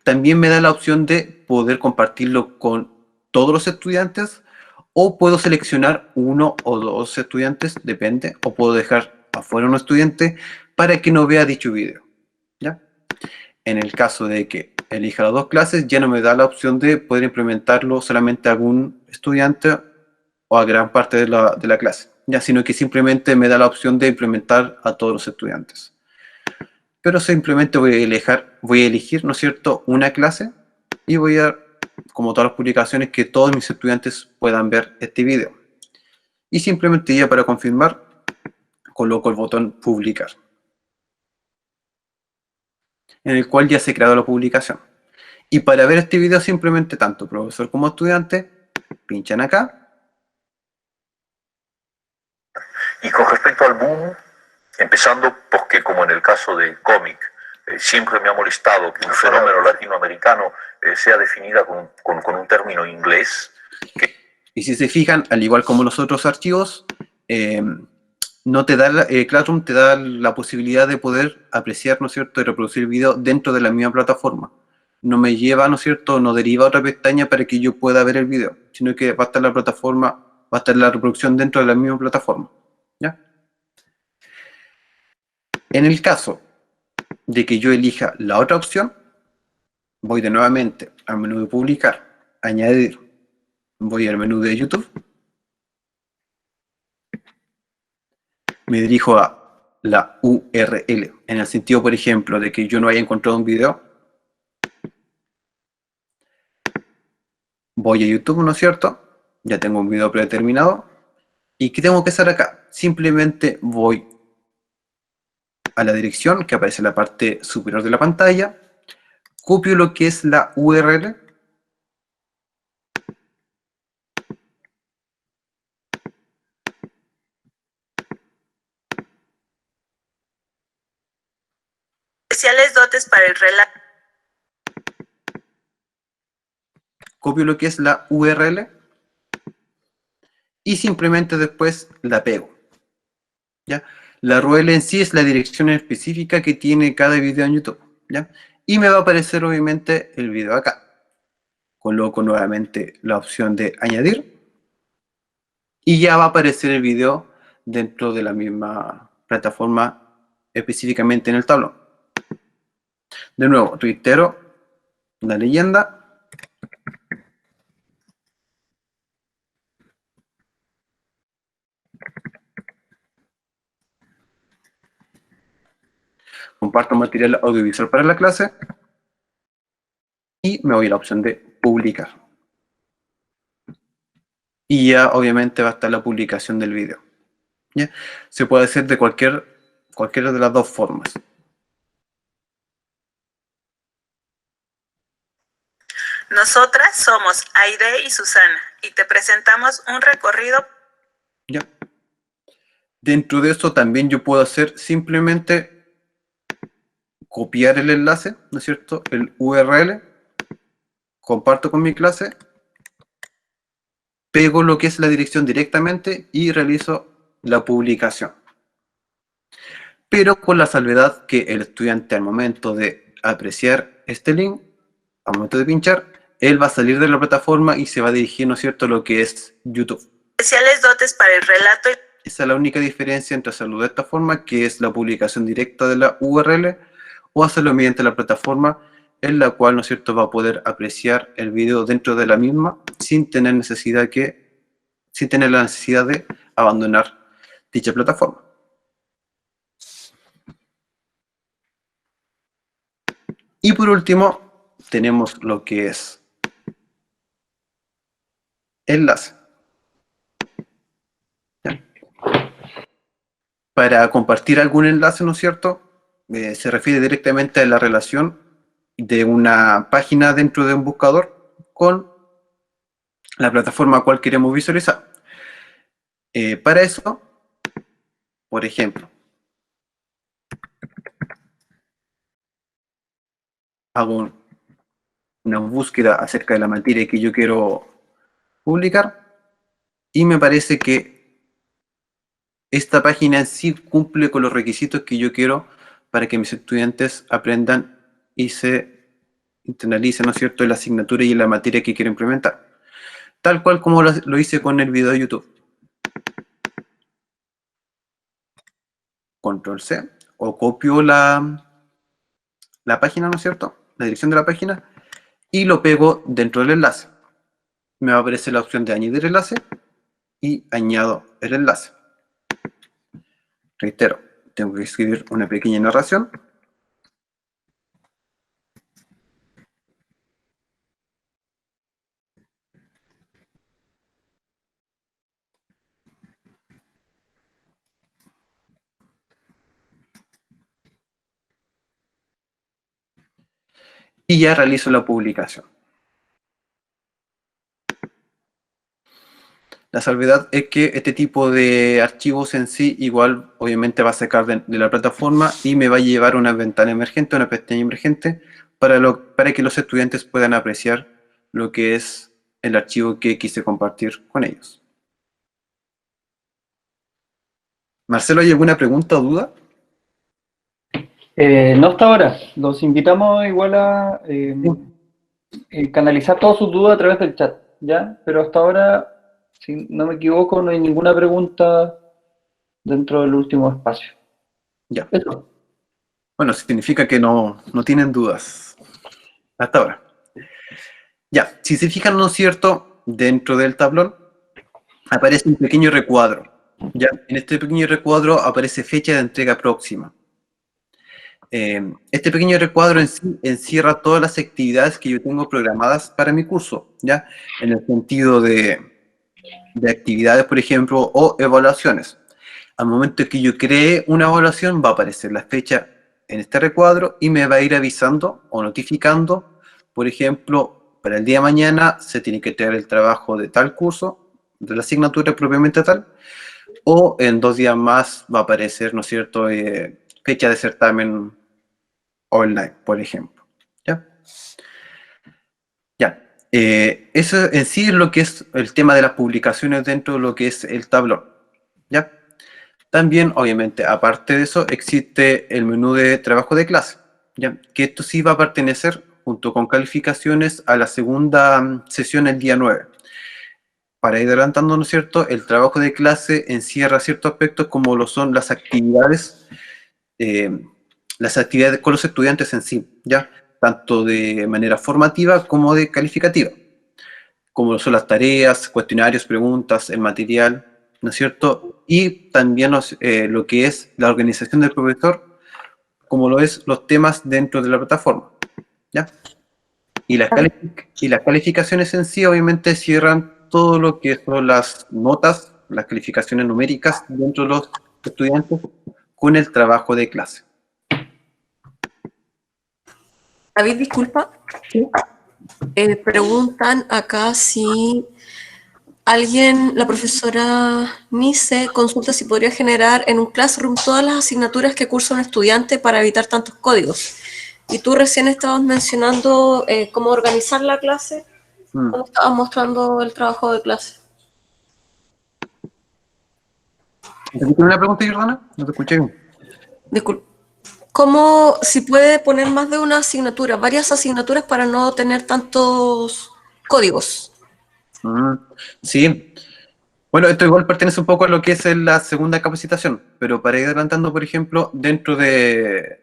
también me da la opción de poder compartirlo con todos los estudiantes, o puedo seleccionar 1 o 2 estudiantes, depende, o puedo dejar afuera un estudiante para que no vea dicho video, ¿ya? En el caso de que elija las 2 clases, ya no me da la opción de poder implementarlo solamente a algún estudiante o a gran parte de la clase, ya, sino que simplemente me da la opción de implementar a todos los estudiantes. Pero simplemente voy a elegir, ¿no es cierto?, una clase y voy a, como todas las publicaciones, que todos mis estudiantes puedan ver este video. Y simplemente ya para confirmar, coloco el botón publicar. en el cual ya se ha creado la publicación. Y para ver este video simplemente tanto profesor como estudiante pinchan acá. Y con respecto al boom, empezando porque como en el caso del cómic, siempre me ha molestado que un fenómeno latinoamericano sea definida con un término inglés. Y si se fijan, al igual como los otros archivos, no te da Classroom te da la posibilidad de poder apreciar, ¿no es cierto?, y reproducir el video dentro de la misma plataforma. No me lleva, ¿no es cierto?, no deriva a otra pestaña para que yo pueda ver el video, sino que va a estar la plataforma, va a estar la reproducción dentro de la misma plataforma. ¿Ya? En el caso de que yo elija la otra opción, voy de nuevamente al menú de publicar, añadir, voy al menú de YouTube, me dirijo a la URL, en el sentido, por ejemplo, de que yo no haya encontrado un video, voy a YouTube, ¿no es cierto? Ya tengo un video predeterminado. ¿Y qué tengo que hacer acá? Simplemente voy a la dirección que aparece en la parte superior de la pantalla, copio lo que es la URL, Especiales dotes para el relato. copio lo que es la URL y simplemente después la pego. ¿Ya? La URL en sí es la dirección específica que tiene cada video en YouTube. ¿Ya? Y me va a aparecer obviamente el video acá. Coloco nuevamente la opción de añadir y ya va a aparecer el video dentro de la misma plataforma, específicamente en el tablón. De nuevo, reitero la leyenda. Comparto material audiovisual para la clase y me voy a la opción de publicar. Y ya obviamente va a estar la publicación del video. ¿Ya? Se puede hacer de cualquiera de las dos formas. Nosotras somos Aide y Susana y te presentamos un recorrido. ¿Ya? Dentro de eso también yo puedo hacer simplemente copiar el enlace, ¿no es cierto? El URL, comparto con mi clase, pego lo que es la dirección directamente y realizo la publicación. Pero con la salvedad que el estudiante al momento de apreciar este link, al momento de pinchar, él va a salir de la plataforma y se va a dirigir, ¿no es cierto?, a lo que es YouTube. Especiales dotes para el relato. Esa es la única diferencia entre hacerlo de esta forma, que es la publicación directa de la URL, o hacerlo mediante la plataforma en la cual, ¿no es cierto?, va a poder apreciar el video dentro de la misma sin tener la necesidad de abandonar dicha plataforma. Y por último, tenemos lo que es enlace. ¿Ya? Para compartir algún enlace, ¿no es cierto?, se refiere directamente a la relación de una página dentro de un buscador con la plataforma a cual queremos visualizar. Para eso, por ejemplo, hago una búsqueda acerca de la materia que yo quiero publicar y me parece que esta página en sí cumple con los requisitos que yo quiero para que mis estudiantes aprendan y se internalicen, ¿no es cierto?, en la asignatura y en la materia que quiero implementar. Tal cual como lo hice con el video de YouTube. Control C, o copio la página, ¿no es cierto?, la dirección de la página, y lo pego dentro del enlace. Me va a aparecer la opción de añadir enlace y añado el enlace. Reitero, tengo que escribir una pequeña narración. y ya realizo la publicación. La salvedad es que este tipo de archivos en sí igual obviamente va a sacar de la plataforma y me va a llevar a una ventana emergente, una pestaña emergente, para que los estudiantes puedan apreciar lo que es el archivo que quise compartir con ellos. Marcelo, ¿hay alguna pregunta o duda? No hasta ahora. Los invitamos igual a canalizar todas sus dudas a través del chat, ¿ya? Pero hasta ahora, si no me equivoco, no hay ninguna pregunta dentro del último espacio. Ya. Eso. Bueno, significa que no tienen dudas hasta ahora. Ya, si se fijan, ¿no es cierto? Dentro del tablón aparece un pequeño recuadro. Ya, en este pequeño recuadro aparece fecha de entrega próxima. Este pequeño recuadro en sí encierra todas las actividades que yo tengo programadas para mi curso, ¿ya? En el sentido de actividades, por ejemplo, o evaluaciones. Al momento que yo cree una evaluación, va a aparecer la fecha en este recuadro y me va a ir avisando o notificando, por ejemplo, para el día de mañana se tiene que traer el trabajo de tal curso, de la asignatura propiamente tal, o en 2 días más va a aparecer, ¿no es cierto?, fecha de certamen online, por ejemplo. ¿Ya? Ya. Eso en sí es lo que es el tema de las publicaciones dentro de lo que es el tablón. ¿Ya? También, obviamente, aparte de eso, existe el menú de trabajo de clase, ¿ya? Que esto sí va a pertenecer, junto con calificaciones, a la segunda sesión el día 9. Para ir adelantando, ¿no es cierto?, el trabajo de clase encierra ciertos aspectos como lo son las actividades con los estudiantes en sí, ¿ya? Tanto de manera formativa como de calificativa, como son las tareas, cuestionarios, preguntas, el material, ¿no es cierto? Y también lo que es la organización del profesor, como lo es los temas dentro de la plataforma, ¿ya? Y las calificaciones en sí obviamente cierran todo lo que son las notas, las calificaciones numéricas dentro de los estudiantes con el trabajo de clase. David, disculpa. Preguntan acá si la profesora Nice, consulta si podría generar en un Classroom todas las asignaturas que cursa un estudiante para evitar tantos códigos. Y tú recién estabas mencionando cómo organizar la clase, cuando estabas mostrando el trabajo de clase. ¿Tienes una pregunta, Jordana? No te escuché bien. Disculpa. ¿Cómo si puede poner más de una asignatura, varias asignaturas para no tener tantos códigos? Sí. Bueno, esto igual pertenece un poco a lo que es la segunda capacitación, pero para ir adelantando, por ejemplo, dentro de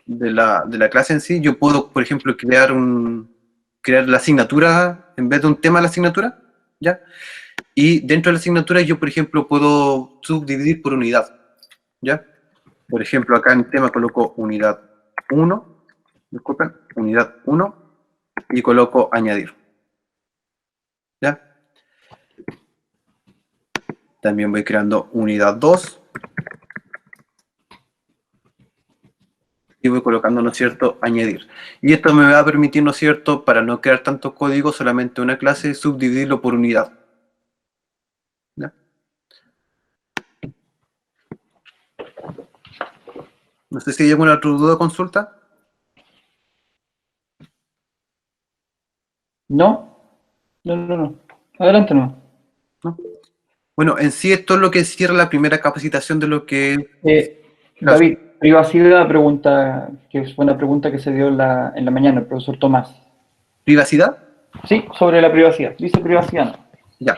la clase en sí, yo puedo, por ejemplo, crear la asignatura en vez de un tema de la asignatura, ¿ya? Y dentro de la asignatura yo, por ejemplo, puedo subdividir por unidad, ¿ya? Por ejemplo, acá en el tema coloco unidad 1, disculpen, unidad 1, y coloco añadir, ¿ya? También voy creando unidad 2, y voy colocando, ¿no es cierto?, añadir. Y esto me va a permitir, ¿no es cierto?, para no crear tantos códigos, solamente una clase, subdividirlo por unidad. ¿Ya? No sé si hay alguna otra duda o consulta. No. Adelante, no. ¿No? Bueno, en sí esto es lo que cierra la primera capacitación de lo que... David, privacidad, pregunta, que fue una pregunta que se dio en la mañana, el profesor Tomás. ¿Privacidad? Sí, sobre la privacidad. Dice privacidad. Ya.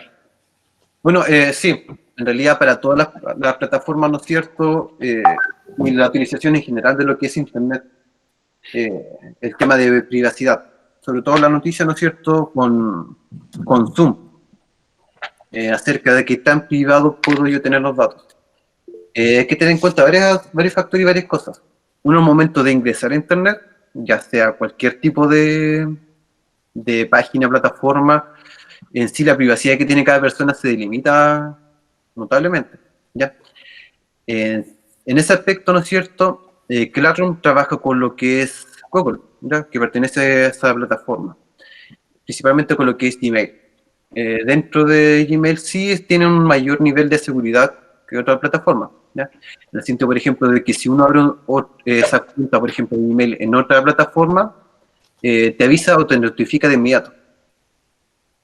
Bueno, sí, en realidad para todas las plataformas, ¿no es cierto?, y la utilización en general de lo que es Internet, el tema de privacidad, sobre todo la noticia, ¿no es cierto?, con Zoom, acerca de qué tan privado puedo yo tener los datos. Hay que tener en cuenta varios factores y varias cosas. Uno, al momento de ingresar a Internet, ya sea cualquier tipo de página, plataforma, en sí la privacidad que tiene cada persona se delimita notablemente, ¿ya? En ese aspecto, ¿no es cierto?, Classroom trabaja con lo que es Google, ¿ya? Que pertenece a esa plataforma, principalmente con lo que es Gmail. Dentro de Gmail sí tiene un mayor nivel de seguridad que otra plataforma, ¿ya? En el sentido, por ejemplo, de que si uno abre esa cuenta, por ejemplo, de Gmail en otra plataforma, te avisa o te notifica de inmediato,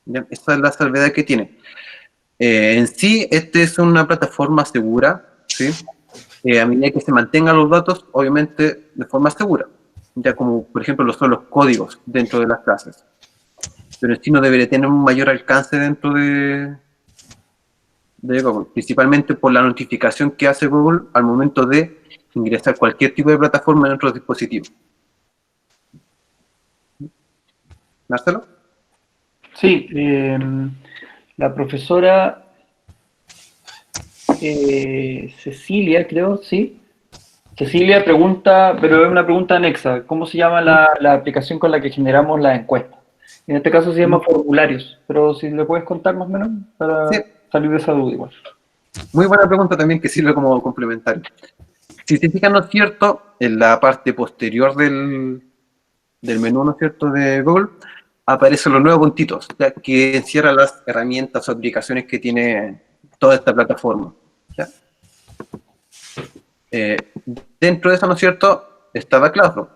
¿ya? Esa es la salvedad que tiene. En sí, es una plataforma segura, ¿sí? A medida que se mantengan los datos, obviamente, de forma segura, ya como, por ejemplo, son los códigos dentro de las clases. Pero en sí no debería tener un mayor alcance dentro de Google, principalmente por la notificación que hace Google al momento de ingresar cualquier tipo de plataforma en otro dispositivo. ¿Marcelo? Sí, la profesora Cecilia, creo, sí. Cecilia pregunta, pero es una pregunta anexa, ¿cómo se llama la aplicación con la que generamos la encuesta? En este caso se llama formularios, pero si le puedes contar más o menos para Sí. salir de esa duda igual. Muy buena pregunta también que sirve como complementario. Si se fijan, ¿no es cierto? En la parte posterior del menú, ¿no es cierto?, de Google, aparecen los nuevos puntitos, ya que encierra las herramientas o aplicaciones que tiene toda esta plataforma, ¿ya? Dentro de eso, ¿no es cierto?, estaba Classroom,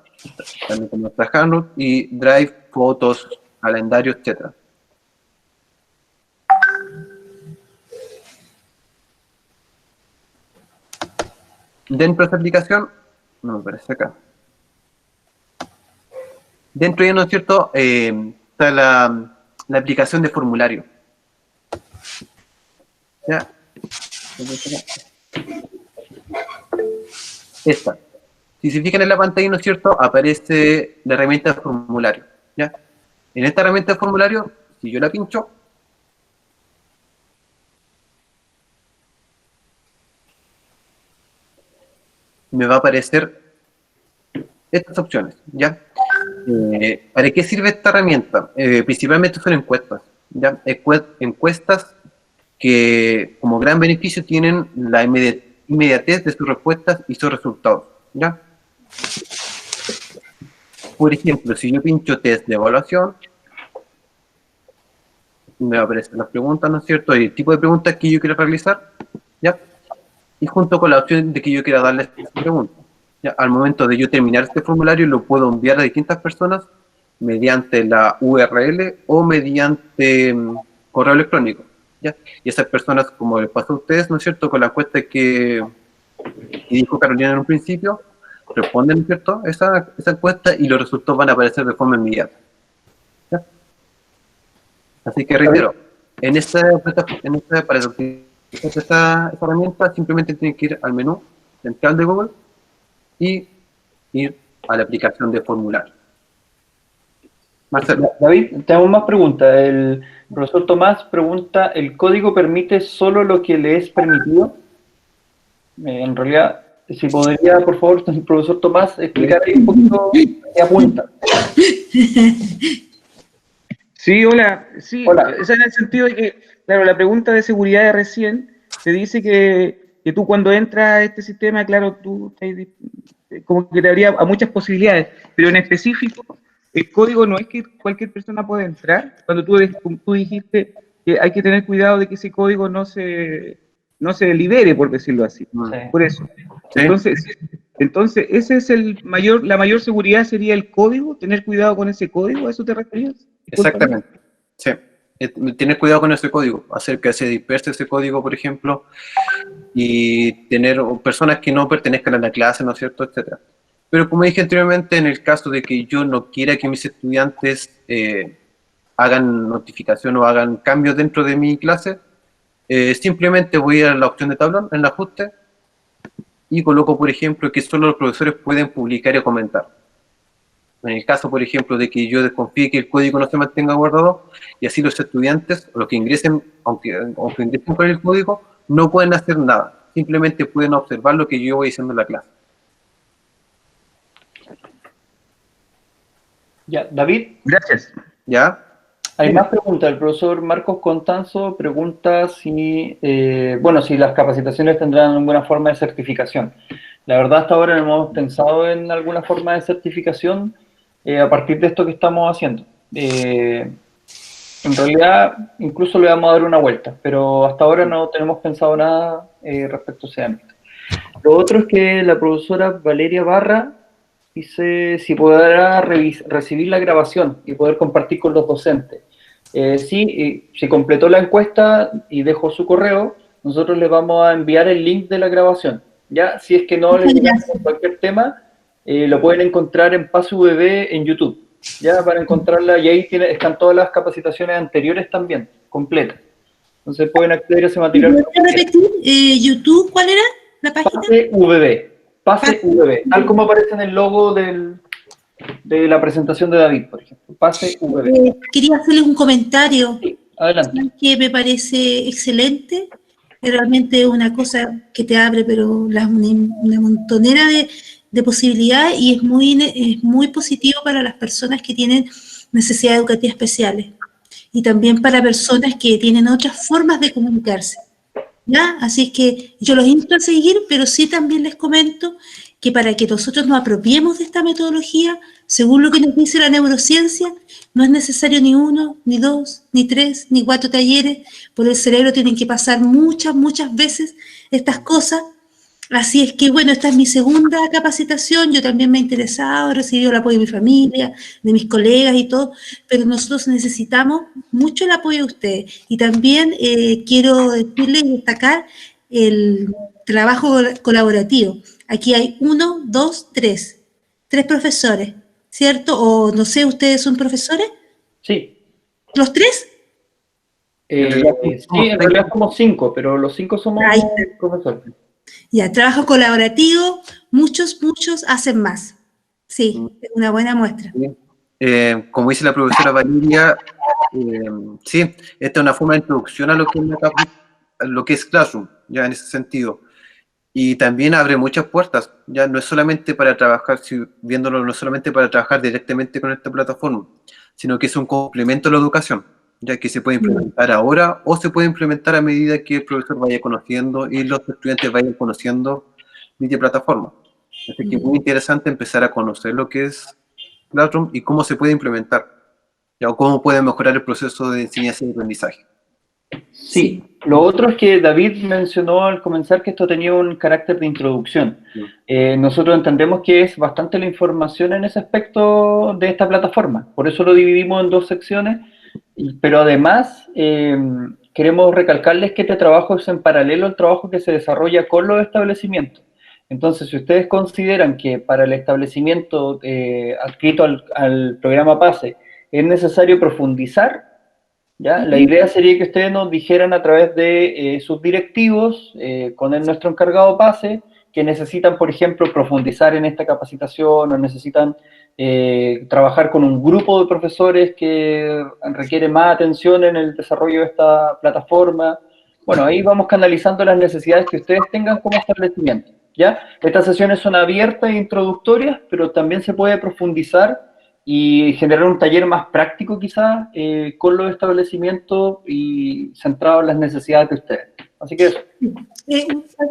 también como está Hangout y Drive, fotos, calendario, etc. Dentro de esta aplicación, no me aparece acá. Dentro de ella, ¿no es cierto?, está la aplicación de formulario. ¿Ya? Esta. Si se fijan en la pantalla, ¿no es cierto?, aparece la herramienta de formulario, ¿ya? En esta herramienta de formulario, si yo la pincho, me va a aparecer estas opciones, ¿ya? ¿Para qué sirve esta herramienta? Principalmente son encuestas, ¿ya? Encuestas que como gran beneficio tienen la inmediatez de sus respuestas y sus resultados, ¿ya? Por ejemplo, si yo pincho test de evaluación, me aparecen las preguntas, ¿no es cierto? Y el tipo de preguntas que yo quiero realizar, ¿ya? Y junto con la opción de que yo quiera darle esta pregunta. ¿Ya? Al momento de yo terminar este formulario, lo puedo enviar a distintas personas mediante la URL o mediante correo electrónico, ¿ya? Y esas personas, como les pasó a ustedes, ¿no es cierto?, con la encuesta que dijo Carolina en un principio, responden, ¿no es cierto?, esa encuesta y los resultados van a aparecer de forma inmediata, ¿ya? Así que reitero, para utilizar esta herramienta simplemente tienen que ir al menú central de Google y ir a la aplicación de formulario. Marcelo. David, tenemos más preguntas. El profesor Tomás pregunta, ¿el código permite solo lo que le es permitido? En realidad, si podría, por favor, el profesor Tomás, explicar ahí un poquito qué apunta. Sí, hola. Sí, Hola. es en el sentido de que, claro, la pregunta de seguridad de recién te dice que tú cuando entras a este sistema, claro, tú como que te abría a muchas posibilidades, pero en específico, el código no es que cualquier persona pueda entrar. Cuando tú dijiste que hay que tener cuidado de que ese código no se libere, por decirlo así. Sí. Por eso. Sí. Entonces, ese es la mayor seguridad sería el código, tener cuidado con ese código, ¿a eso te referías? Exactamente. Sí. Tener cuidado con ese código, hacer que se disperse ese código, por ejemplo, y tener personas que no pertenezcan a la clase, ¿no es cierto?, etcétera. Pero como dije anteriormente, en el caso de que yo no quiera que mis estudiantes hagan notificación o hagan cambios dentro de mi clase, simplemente voy a la opción de tablón, en el ajuste, y coloco, por ejemplo, que solo los profesores pueden publicar y comentar. En el caso, por ejemplo, de que yo desconfíe que el código no se mantenga guardado, y así los estudiantes, o los que ingresen, aunque ingresen con el código, no pueden hacer nada. Simplemente pueden observar lo que yo voy diciendo en la clase. Ya, David. Gracias. ¿Ya? Hay más preguntas. El profesor Marcos Constanzo pregunta si, si las capacitaciones tendrán alguna forma de certificación. La verdad, hasta ahora no hemos pensado en alguna forma de certificación. a partir de esto que estamos haciendo. En realidad, incluso le vamos a dar una vuelta, pero hasta ahora no tenemos pensado nada respecto a ese ámbito. Lo otro es que la profesora Valeria Barra dice si podrá recibir la grabación y poder compartir con los docentes. Sí, si completó la encuesta y dejó su correo, nosotros les vamos a enviar el link de la grabación. Ya, si es que no les llega cualquier tema, lo pueden encontrar en PaseVB en YouTube. Ya, para encontrarla, y ahí están todas las capacitaciones anteriores también, completas. Entonces pueden acceder a ese material. ¿Puedes repetir? ¿YouTube? ¿Cuál era la página? PaseVB, tal como aparece en el logo de la presentación de David, por ejemplo. PaseVB. Quería hacerles un comentario. Sí, adelante. Que me parece excelente. Realmente es una cosa que te abre, pero una montonera de posibilidades, y es muy positivo para las personas que tienen necesidades educativas especiales y también para personas que tienen otras formas de comunicarse, ¿ya? Así es que yo los invito a seguir, pero sí también les comento que para que nosotros nos apropiemos de esta metodología, según lo que nos dice la neurociencia, no es necesario ni 1, ni 2, ni 3, ni 4 talleres. Por el cerebro tienen que pasar muchas veces estas cosas. Así es que, bueno, esta es mi segunda capacitación. Yo también me he interesado, he recibido el apoyo de mi familia, de mis colegas y todo, pero nosotros necesitamos mucho el apoyo de ustedes. Y también quiero decirles y destacar el trabajo colaborativo. Aquí hay 1, 2, 3. 3 profesores, ¿cierto? O no sé, ¿ustedes son profesores? Sí. ¿Los 3? Sí, en realidad somos 5, pero los 5 somos profesores. Ya, trabajo colaborativo, muchos hacen más. Sí, es una buena muestra. Como dice la profesora Valeria, sí, esta es una forma de introducción a lo que es Classroom, ya en ese sentido. Y también abre muchas puertas, ya no es solamente para trabajar, viéndolo, no es solamente para trabajar directamente con esta plataforma, sino que es un complemento a la educación, ya que se puede implementar ahora o se puede implementar a medida que el profesor vaya conociendo y los estudiantes vayan conociendo dicha plataforma. Así que es muy interesante empezar a conocer lo que es Classroom y cómo se puede implementar, ya, o cómo puede mejorar el proceso de enseñanza y aprendizaje. Sí, lo otro es que David mencionó al comenzar que esto tenía un carácter de introducción. Nosotros entendemos que es bastante la información en ese aspecto de esta plataforma, por eso lo dividimos en 2 secciones, pero además queremos recalcarles que este trabajo es en paralelo al trabajo que se desarrolla con los establecimientos. Entonces, si ustedes consideran que para el establecimiento adscrito al programa PASE es necesario profundizar, ¿ya? La idea sería que ustedes nos dijeran a través de sus directivos, con nuestro encargado PASE, que necesitan, por ejemplo, profundizar en esta capacitación o necesitan trabajar con un grupo de profesores que requiere más atención en el desarrollo de esta plataforma. Bueno, ahí vamos canalizando las necesidades que ustedes tengan como establecimiento, ¿ya? Estas sesiones son abiertas e introductorias, pero también se puede profundizar y generar un taller más práctico quizás con los establecimientos y centrado en las necesidades de ustedes. Así que eso.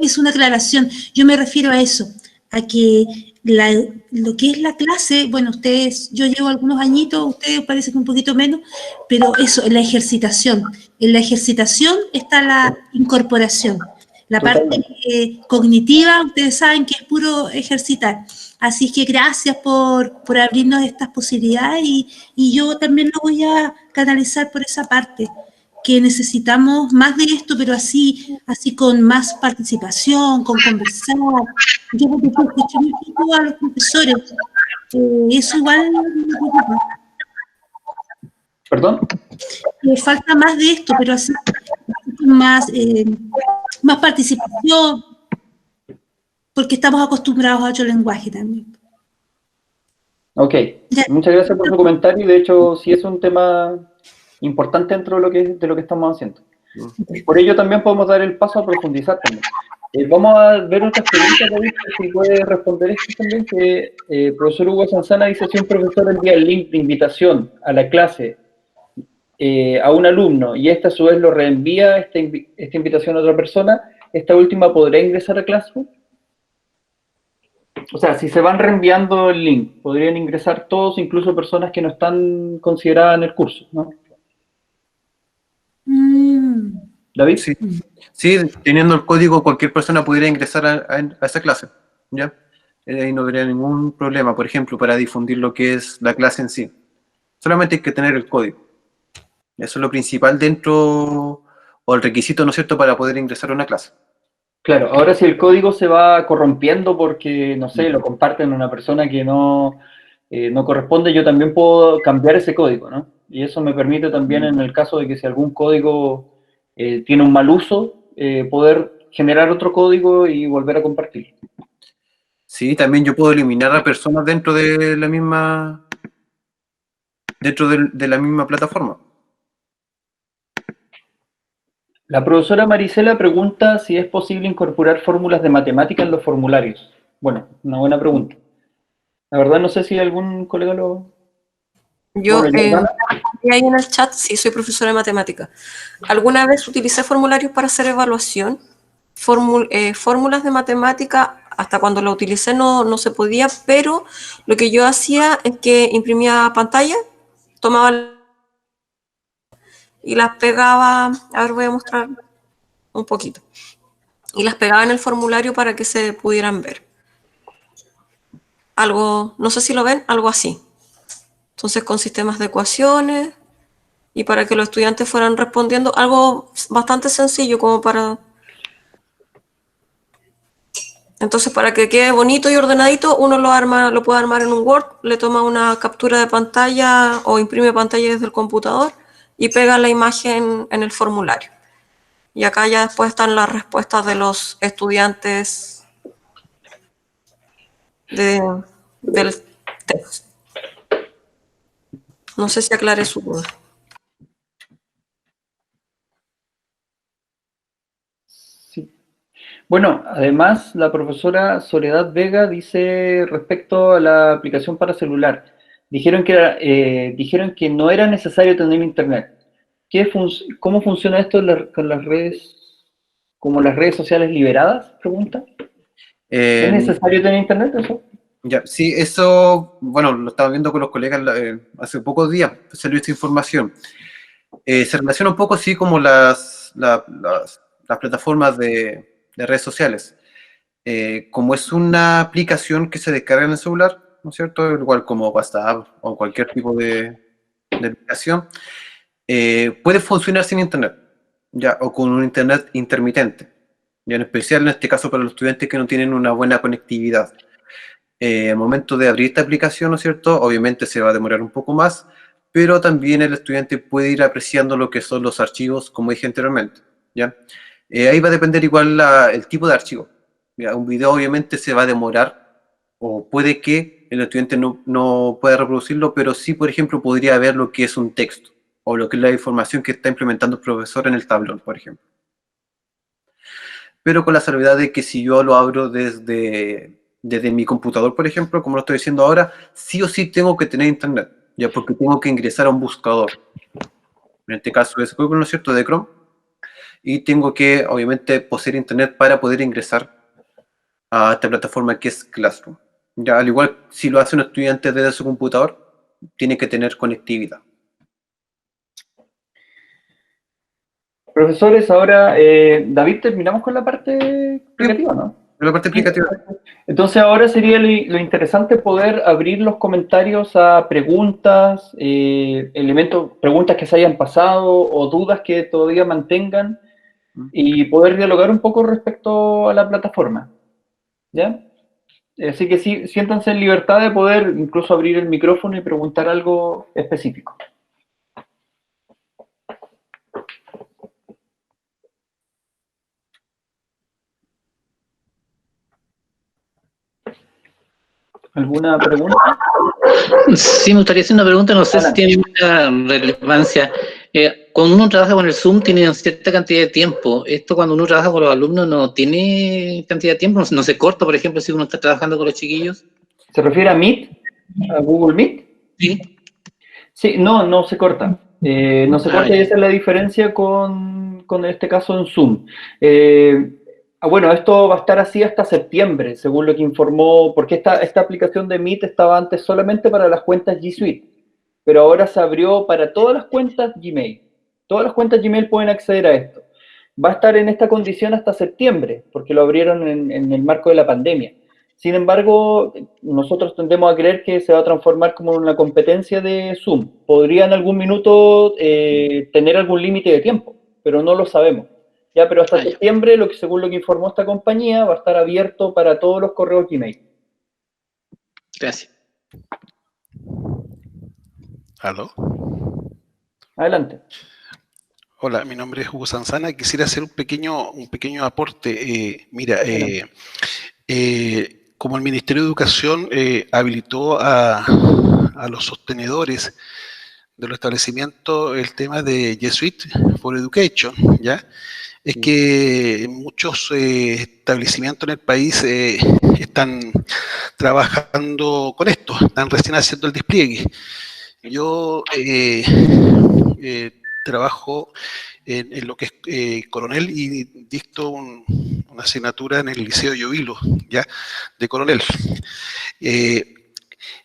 Es una aclaración. Yo me refiero a eso, a que lo que es la clase, bueno, ustedes, yo llevo algunos añitos, ustedes parece que un poquito menos, pero eso, en la ejercitación. En la ejercitación está la incorporación. La parte cognitiva, ustedes saben que es puro ejercitar. Así que gracias por abrirnos estas posibilidades y yo también lo voy a canalizar por esa parte, que necesitamos más de esto, pero así con más participación, con conversar. Yo porque escuché mucho a los profesores, eso igual me preocupa. ¿Perdón? Falta más de esto, pero así más participación, porque estamos acostumbrados a otro lenguaje también. Ok, muchas gracias por su comentario, y de hecho sí es un tema importante dentro de lo que estamos haciendo. Por ello también podemos dar el paso a profundizar también. Vamos a ver otras preguntas, David, si puede responder esto también, que profesor Hugo Sanzana dice: si un profesor envía el link de invitación a la clase a un alumno y este a su vez lo reenvía esta invitación a otra persona, ¿esta última podrá ingresar a Classroom? o sea, si se van reenviando el link, podrían ingresar todos, incluso personas que no están consideradas en el curso, ¿no? ¿David? Sí, sí, teniendo el código, cualquier persona pudiera ingresar a esa clase, ¿ya? Ahí no habría ningún problema, por ejemplo, para difundir lo que es la clase en sí. Solamente hay que tener el código. Eso es lo principal dentro, o el requisito, ¿no es cierto?, para poder ingresar a una clase. Claro, ahora si el código se va corrompiendo porque, no sé, lo comparten a una persona que no corresponde, yo también puedo cambiar ese código, ¿no? Y eso me permite también, en el caso de que si algún código tiene un mal uso, poder generar otro código y volver a compartirlo. Sí, también yo puedo eliminar a personas dentro de la misma plataforma. La profesora Marisela pregunta si es posible incorporar fórmulas de matemática en los formularios. Bueno, una buena pregunta. La verdad no sé si algún colega lo... Yo, Bueno, ahí en el chat, sí, soy profesora de matemática. Alguna vez utilicé formularios para hacer evaluación, fórmulas de matemática, hasta cuando lo utilicé no se podía, pero lo que yo hacía es que imprimía pantalla, tomaba y las pegaba, a ver, voy a mostrar un poquito, y las pegaba en el formulario para que se pudieran ver. Algo, no sé si lo ven, algo así. Entonces, con sistemas de ecuaciones, y para que los estudiantes fueran respondiendo, algo bastante sencillo como para... Entonces, para que quede bonito y ordenadito, uno lo puede armar en un Word, le toma una captura de pantalla o imprime pantalla desde el computador y pega la imagen en el formulario. Y acá ya después están las respuestas de los estudiantes del test. No sé si aclaré su duda. sí. Bueno, además la profesora Soledad Vega dice respecto a la aplicación para celular, dijeron que no era necesario tener internet. ¿Cómo funciona esto con las redes, como las redes sociales liberadas? Pregunta. ¿Es necesario tener internet eso? Ya, sí, eso, bueno, lo estaba viendo con los colegas hace pocos días, salió esta información. Se relaciona un poco, sí, como las plataformas de redes sociales. Como es una aplicación que se descarga en el celular, ¿no es cierto? Igual como WhatsApp o cualquier tipo de aplicación, puede funcionar sin internet, ya, o con un internet intermitente, ya, en especial en este caso para los estudiantes que no tienen una buena conectividad. Al momento de abrir esta aplicación, ¿no es cierto? Obviamente se va a demorar un poco más, pero también el estudiante puede ir apreciando lo que son los archivos, como dije anteriormente, ¿ya? Ahí va a depender igual el tipo de archivo. Mira, un video obviamente se va a demorar, o puede que el estudiante no pueda reproducirlo, pero sí, por ejemplo, podría ver lo que es un texto, o lo que es la información que está implementando el profesor en el tablón, por ejemplo. Pero con la salvedad de que si yo lo abro desde mi computador, por ejemplo, como lo estoy diciendo ahora, sí o sí tengo que tener internet, ya, porque tengo que ingresar a un buscador. En este caso es Google, ¿no es cierto?, de Chrome, y tengo que, obviamente, poseer internet para poder ingresar a esta plataforma que es Classroom. Ya, al igual, si lo hace un estudiante desde su computador, tiene que tener conectividad. Profesores, ahora, David, terminamos con la parte explicativa, ¿no? La parte explicativa. Entonces ahora sería lo interesante poder abrir los comentarios a preguntas, preguntas que se hayan pasado o dudas que todavía mantengan y poder dialogar un poco respecto a la plataforma, ¿ya? Así que sí, siéntanse en libertad de poder incluso abrir el micrófono y preguntar algo específico. ¿Alguna pregunta? Sí, me gustaría hacer una pregunta, no sé si tiene mucha relevancia. Cuando uno trabaja con el Zoom tiene cierta cantidad de tiempo. Esto cuando uno trabaja con los alumnos no tiene cantidad de tiempo, no se corta, por ejemplo, si uno está trabajando con los chiquillos. ¿Se refiere a Meet? ¿A Google Meet? Sí. Sí, no se corta. No se corta y esa es la diferencia con este caso en Zoom. Bueno, esto va a estar así hasta septiembre, según lo que informó, porque esta aplicación de Meet estaba antes solamente para las cuentas G Suite, pero ahora se abrió para todas las cuentas Gmail. Todas las cuentas Gmail pueden acceder a esto. Va a estar en esta condición hasta septiembre, porque lo abrieron en el marco de la pandemia. Sin embargo, nosotros tendemos a creer que se va a transformar como en una competencia de Zoom. Podría en algún minuto tener algún límite de tiempo, pero no lo sabemos. Ya, pero hasta septiembre, según lo que informó esta compañía, va a estar abierto para todos los correos Gmail. Gracias. ¿Aló? Adelante. Hola, mi nombre es Hugo Sanzana. Quisiera hacer un pequeño aporte. Como el Ministerio de Educación habilitó a los sostenedores de los establecimientos el tema de G Suite for Education, ¿ya? Es que muchos establecimientos en el país están trabajando con esto, están recién haciendo el despliegue. Yo trabajo en lo que es coronel y dicto una asignatura en el Liceo Llovilo, ¿ya? De coronel.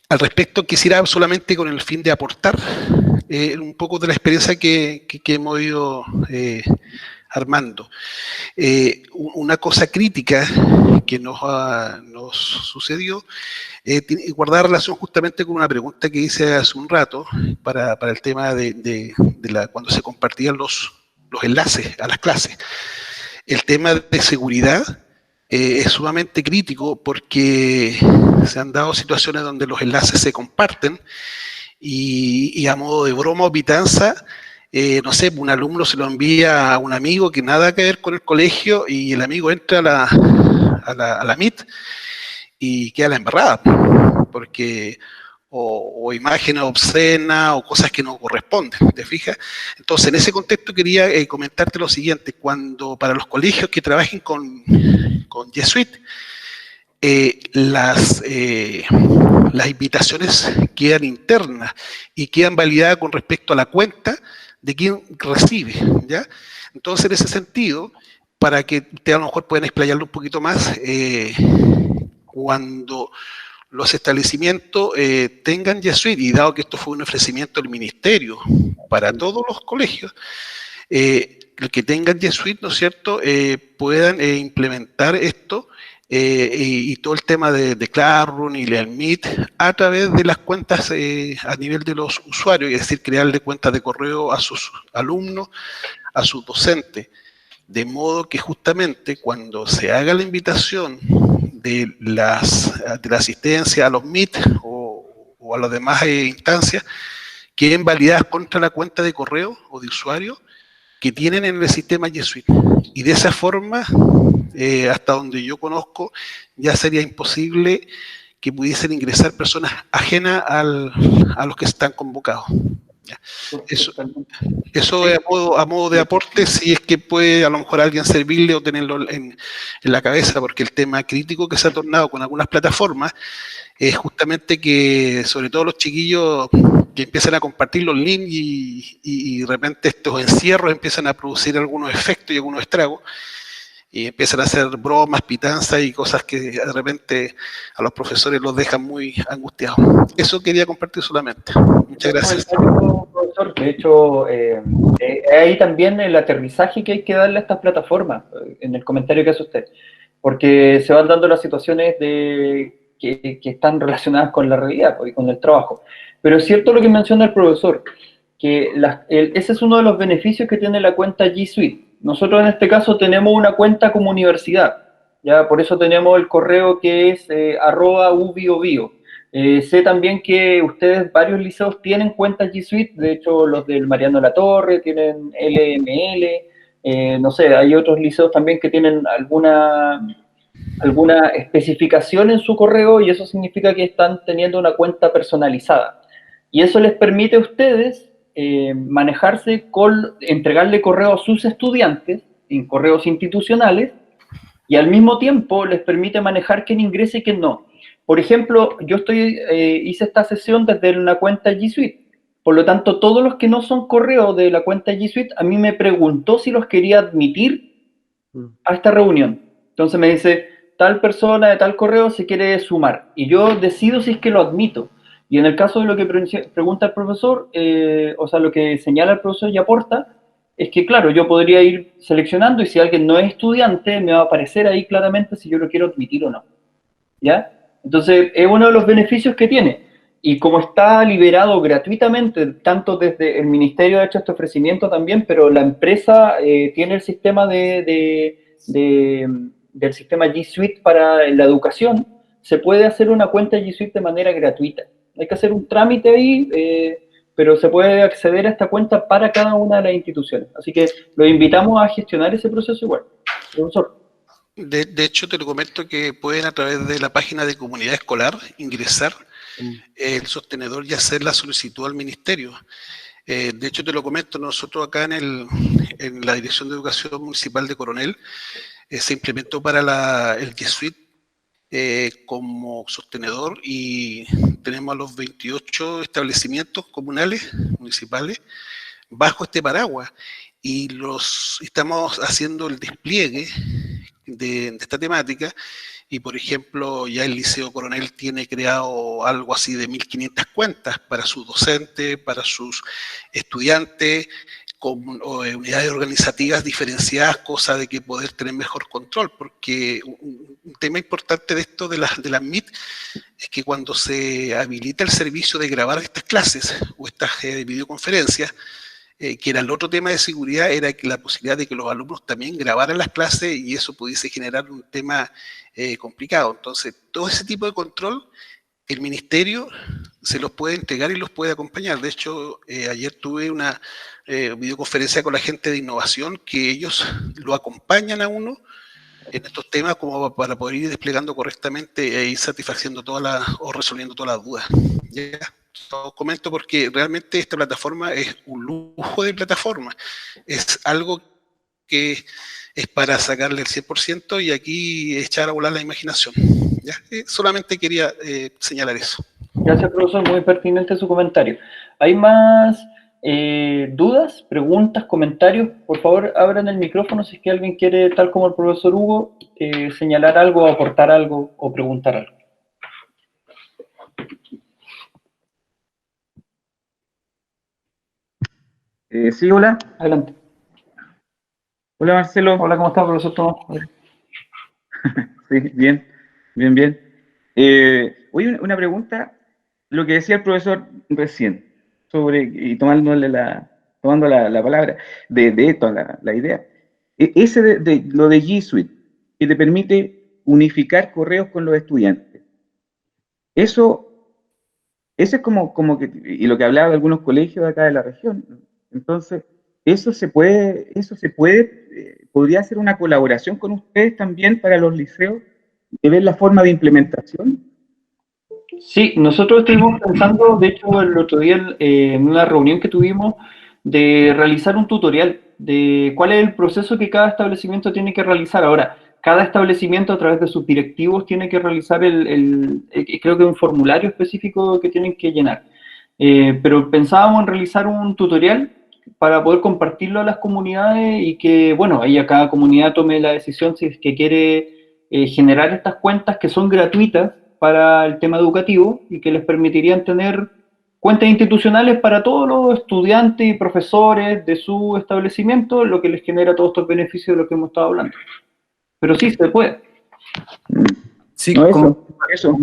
Al respecto, quisiera solamente con el fin de aportar un poco de la experiencia que hemos ido armando. Una cosa crítica que nos sucedió guardar relación justamente con una pregunta que hice hace un rato para el tema de cuando se compartían los enlaces a las clases. El tema de seguridad es sumamente crítico porque se han dado situaciones donde los enlaces se comparten y a modo de broma o pitanza, no sé, un alumno se lo envía a un amigo que nada que ver con el colegio y el amigo entra a la Meet y queda la embarrada, porque o imágenes obscenas o cosas que no corresponden, ¿te fijas? Entonces, en ese contexto quería comentarte lo siguiente: cuando para los colegios que trabajen con G Suite, las invitaciones quedan internas y quedan validadas con respecto a la cuenta de quien recibe, ¿ya? Entonces, en ese sentido, para que ustedes a lo mejor puedan explayarlo un poquito más, cuando los establecimientos tengan G Suite, y dado que esto fue un ofrecimiento del Ministerio para todos los colegios, el que tengan G Suite, ¿no es cierto?, puedan implementar esto y todo el tema de Classroom y el Meet a través de las cuentas a nivel de los usuarios, es decir, crearle cuentas de correo a sus alumnos, a sus docentes, de modo que justamente cuando se haga la invitación de la asistencia a los Meet o a las demás instancias, queden validadas contra la cuenta de correo o de usuario que tienen en el sistema G Suite. Y de esa forma, hasta donde yo conozco, ya sería imposible que pudiesen ingresar personas ajenas a los que están convocados. Eso es a modo de aporte, si es que puede a lo mejor a alguien servirle o tenerlo en la cabeza, porque el tema crítico que se ha tornado con algunas plataformas es justamente que, sobre todo los chiquillos que empiezan a compartir los links y de repente estos encierros empiezan a producir algunos efectos y algunos estragos, y empiezan a hacer bromas, pitanzas y cosas que de repente a los profesores los dejan muy angustiados. Eso quería compartir solamente. Muchas gracias. Profesor, de hecho, ahí también el aterrizaje que hay que darle a estas plataformas, en el comentario que hace usted, porque se van dando las situaciones que están relacionadas con la realidad y con el trabajo. Pero es cierto lo que menciona el profesor, que ese es uno de los beneficios que tiene la cuenta G Suite. Nosotros en este caso tenemos una cuenta como universidad, ya por eso tenemos el correo que es @ubiobio. Sé también que ustedes, varios liceos, tienen cuentas G Suite, de hecho los del Mariano Latorre tienen LML, no sé, hay otros liceos también que tienen alguna especificación en su correo y eso significa que están teniendo una cuenta personalizada. Y eso les permite a ustedes manejarse entregarle correo a sus estudiantes en correos institucionales y al mismo tiempo les permite manejar quién ingresa y quién no. Por ejemplo, yo hice esta sesión desde una cuenta G Suite, por lo tanto todos los que no son correo de la cuenta G Suite a mí me preguntó si los quería admitir a esta reunión. Entonces me dice, tal persona de tal correo se quiere sumar, y yo decido si es que lo admito. Y en el caso de lo que pregunta el profesor, o sea, lo que señala el profesor y aporta, es que, claro, yo podría ir seleccionando, y si alguien no es estudiante, me va a aparecer ahí claramente si yo lo quiero admitir o no. ¿Ya? Entonces, es uno de los beneficios que tiene. Y como está liberado gratuitamente, tanto desde el ministerio ha hecho este ofrecimiento también, pero la empresa tiene el sistema del sistema G Suite para la educación, se puede hacer una cuenta G Suite de manera gratuita. Hay que hacer un trámite ahí, pero se puede acceder a esta cuenta para cada una de las instituciones. Así que los invitamos a gestionar ese proceso igual. Profesor. De hecho, te lo comento que pueden a través de la página de comunidad escolar ingresar el sostenedor y hacer la solicitud al ministerio. De hecho, te lo comento, nosotros acá en la Dirección de Educación Municipal de Coronel se implementó para el G Suite como sostenedor, y tenemos a los 28 establecimientos comunales, municipales, bajo este paraguas, y estamos haciendo el despliegue de esta temática. Y, por ejemplo, ya el Liceo Coronel tiene creado algo así de 1.500 cuentas para sus docentes, para sus estudiantes, con unidades organizativas diferenciadas, cosa de que poder tener mejor control, porque un tema importante de esto de las MIT es que cuando se habilita el servicio de grabar estas clases o estas videoconferencias, que era el otro tema de seguridad, era la posibilidad de que los alumnos también grabaran las clases, y eso pudiese generar un tema complicado. Entonces, todo ese tipo de control, el ministerio se los puede entregar y los puede acompañar. De hecho, ayer tuve una videoconferencia con la gente de innovación, que ellos lo acompañan a uno en estos temas como para poder ir desplegando correctamente e ir satisfaciendo o resolviendo todas las dudas. ¿Ya? Lo comento porque realmente esta plataforma es un lujo de plataforma. Es algo que es para sacarle el 100% y aquí echar a volar la imaginación. ¿Ya? Solamente quería señalar eso. Gracias, profesor, muy pertinente su comentario. ¿Hay más dudas, preguntas, comentarios? Por favor, abran el micrófono si es que alguien quiere, tal como el profesor Hugo, señalar algo, aportar algo o preguntar algo. Sí, hola. Adelante. Hola, Marcelo. Hola, ¿cómo está, profesor Tomás? Sí, bien, bien, bien. Oye, una pregunta, lo que decía el profesor recién, y tomando la palabra, de esto, la idea. Ese de lo de G Suite, que te permite unificar correos con los estudiantes. Eso es como que, y lo que hablaba de algunos colegios de acá de la región. Entonces, podría ser una colaboración con ustedes también para los liceos, de ver la forma de implementación. Sí, nosotros estuvimos pensando, de hecho, el otro día en una reunión que tuvimos, de realizar un tutorial de cuál es el proceso que cada establecimiento tiene que realizar. Ahora, cada establecimiento a través de sus directivos tiene que realizar creo que un formulario específico que tienen que llenar. Pero pensábamos en realizar un tutorial para poder compartirlo a las comunidades y que, bueno, ahí a cada comunidad tome la decisión si es que quiere generar estas cuentas que son gratuitas para el tema educativo y que les permitirían tener cuentas institucionales para todos los estudiantes y profesores de su establecimiento, lo que les genera todos estos beneficios de los que hemos estado hablando. Pero sí, se puede. Sí, No, como eso.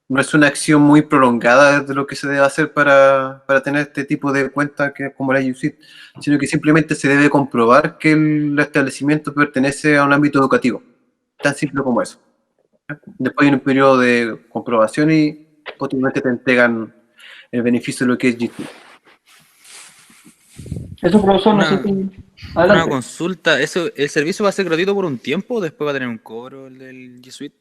No es una acción muy prolongada de lo que se debe hacer para tener este tipo de cuenta que como la G Suite, sino que simplemente se debe comprobar que el establecimiento pertenece a un ámbito educativo. Tan simple como eso. Después hay un periodo de comprobación y posteriormente te entregan el beneficio de lo que es G Suite. Eso, profesor, no sé si... Adelante. Una consulta, ¿el servicio va a ser gratuito por un tiempo o después va a tener un cobro el del G Suite?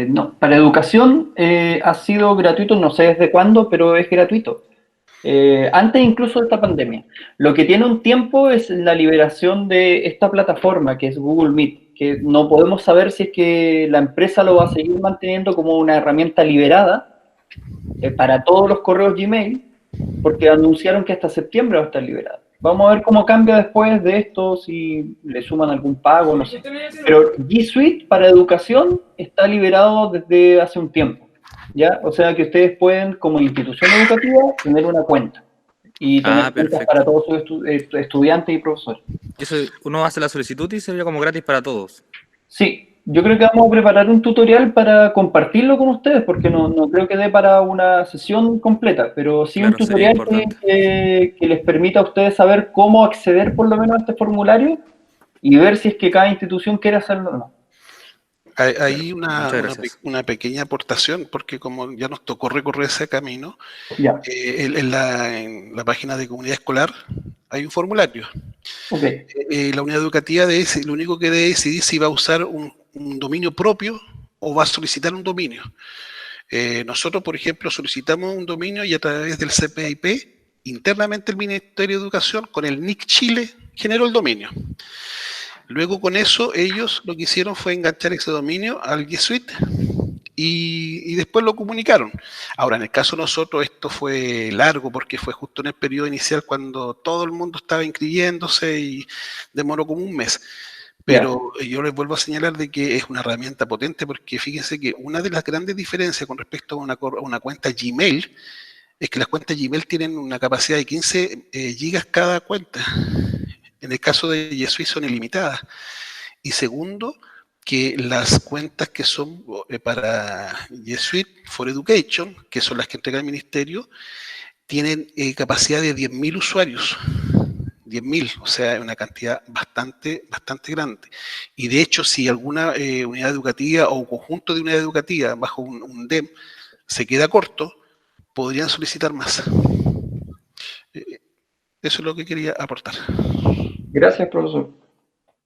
No, para educación ha sido gratuito, no sé desde cuándo, pero es gratuito. Antes incluso de esta pandemia. Lo que tiene un tiempo es la liberación de esta plataforma que es Google Meet, que no podemos saber si es que la empresa lo va a seguir manteniendo como una herramienta liberada para todos los correos Gmail, porque anunciaron que hasta septiembre va a estar liberada. Vamos a ver cómo cambia después de esto, si le suman algún pago, no sé. Pero G Suite para educación está liberado desde hace un tiempo, ¿ya? O sea que ustedes pueden, como institución educativa, tener una cuenta. Y tener cuentas perfecto. para todos sus estudiantes y profesores. Eso, uno hace la solicitud y sería como gratis para todos. Sí, yo creo que vamos a preparar un tutorial para compartirlo con ustedes, porque no creo que dé para una sesión completa, pero sí Claro, un tutorial que les permita a ustedes saber cómo acceder por lo menos a este formulario y ver si es que cada institución quiere hacerlo o no. Hay una pequeña aportación, porque como ya nos tocó recorrer ese camino, en la página de comunidad escolar hay un formulario. Okay. La unidad educativa lo único que debe decidir si va a usar un dominio propio o va a solicitar un dominio. Nosotros, por ejemplo, solicitamos un dominio y a través del CPIP, internamente el Ministerio de Educación, con el NIC Chile, generó el dominio. Luego con eso ellos lo que hicieron fue enganchar ese dominio al G Suite y después lo comunicaron. Ahora, en el caso de nosotros esto fue largo porque fue justo en el periodo inicial cuando todo el mundo estaba inscribiéndose y demoró como un mes. Pero yo les vuelvo a señalar de que es una herramienta potente porque fíjense que una de las grandes diferencias con respecto a una cuenta Gmail es que las cuentas Gmail tienen una capacidad de 15 gigas cada cuenta. En el caso de G Suite son ilimitadas. Y segundo, que las cuentas que son para G Suite for Education, que son las que entrega el ministerio, tienen capacidad de 10.000 usuarios. 10.000, o sea, una cantidad bastante grande. Y de hecho, si alguna unidad educativa o conjunto de unidad educativa bajo un DEM se queda corto, podrían solicitar más. Eso es lo que quería aportar. Gracias, profesor.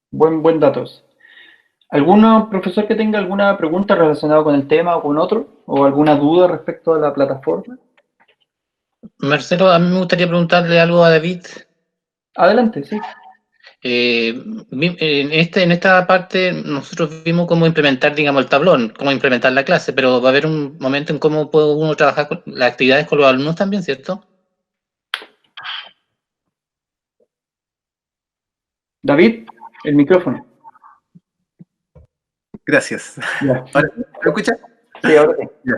Buen datos. ¿Algún profesor que tenga alguna pregunta relacionada con el tema o con otro? ¿O alguna duda respecto a la plataforma? Marcelo, a mí me gustaría preguntarle algo a David. Adelante, sí. En esta parte nosotros vimos cómo implementar, digamos, el tablón, cómo implementar la clase, pero va a haber un momento en cómo puede uno trabajar con las actividades con los alumnos también, ¿cierto? David, el micrófono. Gracias. Ya. ¿Me escucha? Sí, ahora sí.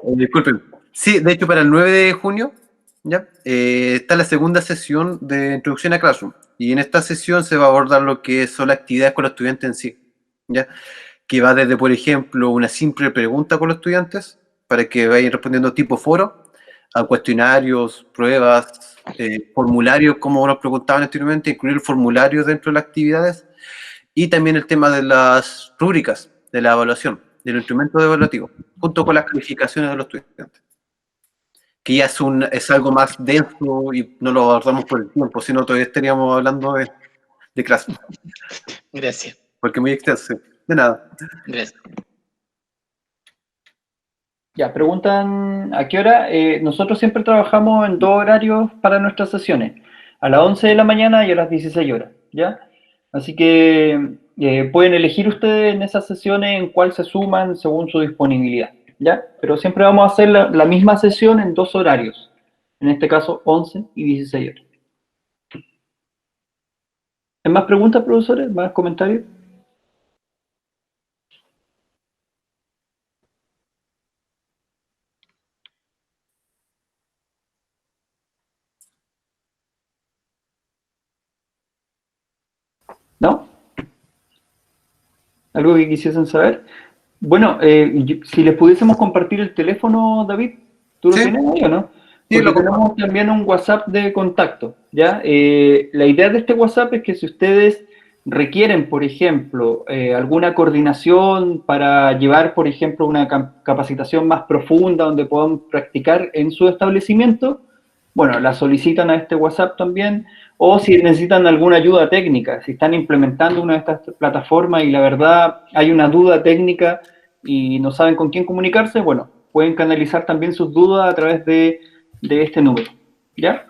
Disculpen. Sí, de hecho, para el 9 de junio ¿ya? Está la segunda sesión de Introducción a Classroom. Y en esta sesión se va a abordar lo que son las actividades con los estudiantes en sí, ¿ya? Que va desde, por ejemplo, una simple pregunta con los estudiantes, para que vayan respondiendo tipo foro, a cuestionarios, pruebas, formularios, como nos preguntaban anteriormente, incluir el formulario dentro de las actividades, y también el tema de las rúbricas, de la evaluación, del instrumento evaluativo, junto con las calificaciones de los estudiantes. Que ya es algo más denso y no lo abordamos por el tiempo, sino todavía estaríamos hablando de clase. Gracias. Porque es muy extenso. De nada. Gracias. Ya, preguntan a qué hora. Nosotros siempre trabajamos en 2 horarios para nuestras sesiones, a las 11 de la mañana y a las 16 horas, ¿ya? Así que pueden elegir ustedes en esas sesiones en cuál se suman según su disponibilidad, ¿ya? Pero siempre vamos a hacer la misma sesión en 2 horarios, en este caso 11 y 16 horas. ¿Hay más preguntas, profesores? ¿Más comentarios? ¿No? ¿Algo que quisiesen saber? Bueno, si les pudiésemos compartir el teléfono, David, ¿tú lo tienes ahí o no? Porque tenemos también un WhatsApp de contacto, ¿ya? La idea de este WhatsApp es que si ustedes requieren, por ejemplo, alguna coordinación para llevar, por ejemplo, una capacitación más profunda donde puedan practicar en su establecimiento, bueno, la solicitan a este WhatsApp también, o si necesitan alguna ayuda técnica, si están implementando una de estas plataformas y la verdad hay una duda técnica y no saben con quién comunicarse, bueno, pueden canalizar también sus dudas a través de este número, ¿ya?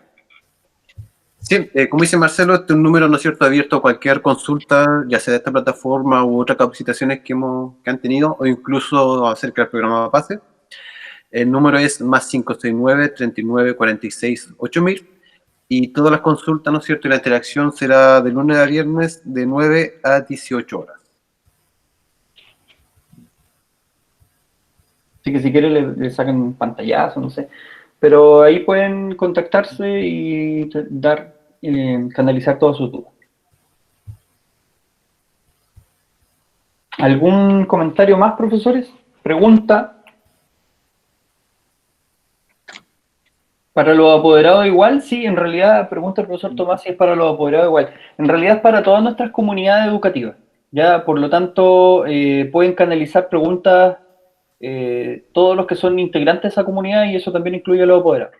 Sí, como dice Marcelo, este es un número, ¿no es cierto?, abierto a cualquier consulta, ya sea de esta plataforma u otras capacitaciones que han tenido, o incluso acerca del programa PASE. El número es +569 39 46 8000. Y todas las consultas, ¿no es cierto? Y la interacción será de lunes a viernes de 9 a 18 horas. Así que si quieren le sacan un pantallazo, no sé. Pero ahí pueden contactarse y canalizar todas sus dudas. ¿Algún comentario más, profesores? ¿Pregunta? ¿Para los apoderados igual? Sí, en realidad, pregunta el profesor Tomás si es para los apoderados igual. En realidad es para todas nuestras comunidades educativas. Ya, por lo tanto, pueden canalizar preguntas todos los que son integrantes de esa comunidad y eso también incluye a los apoderados.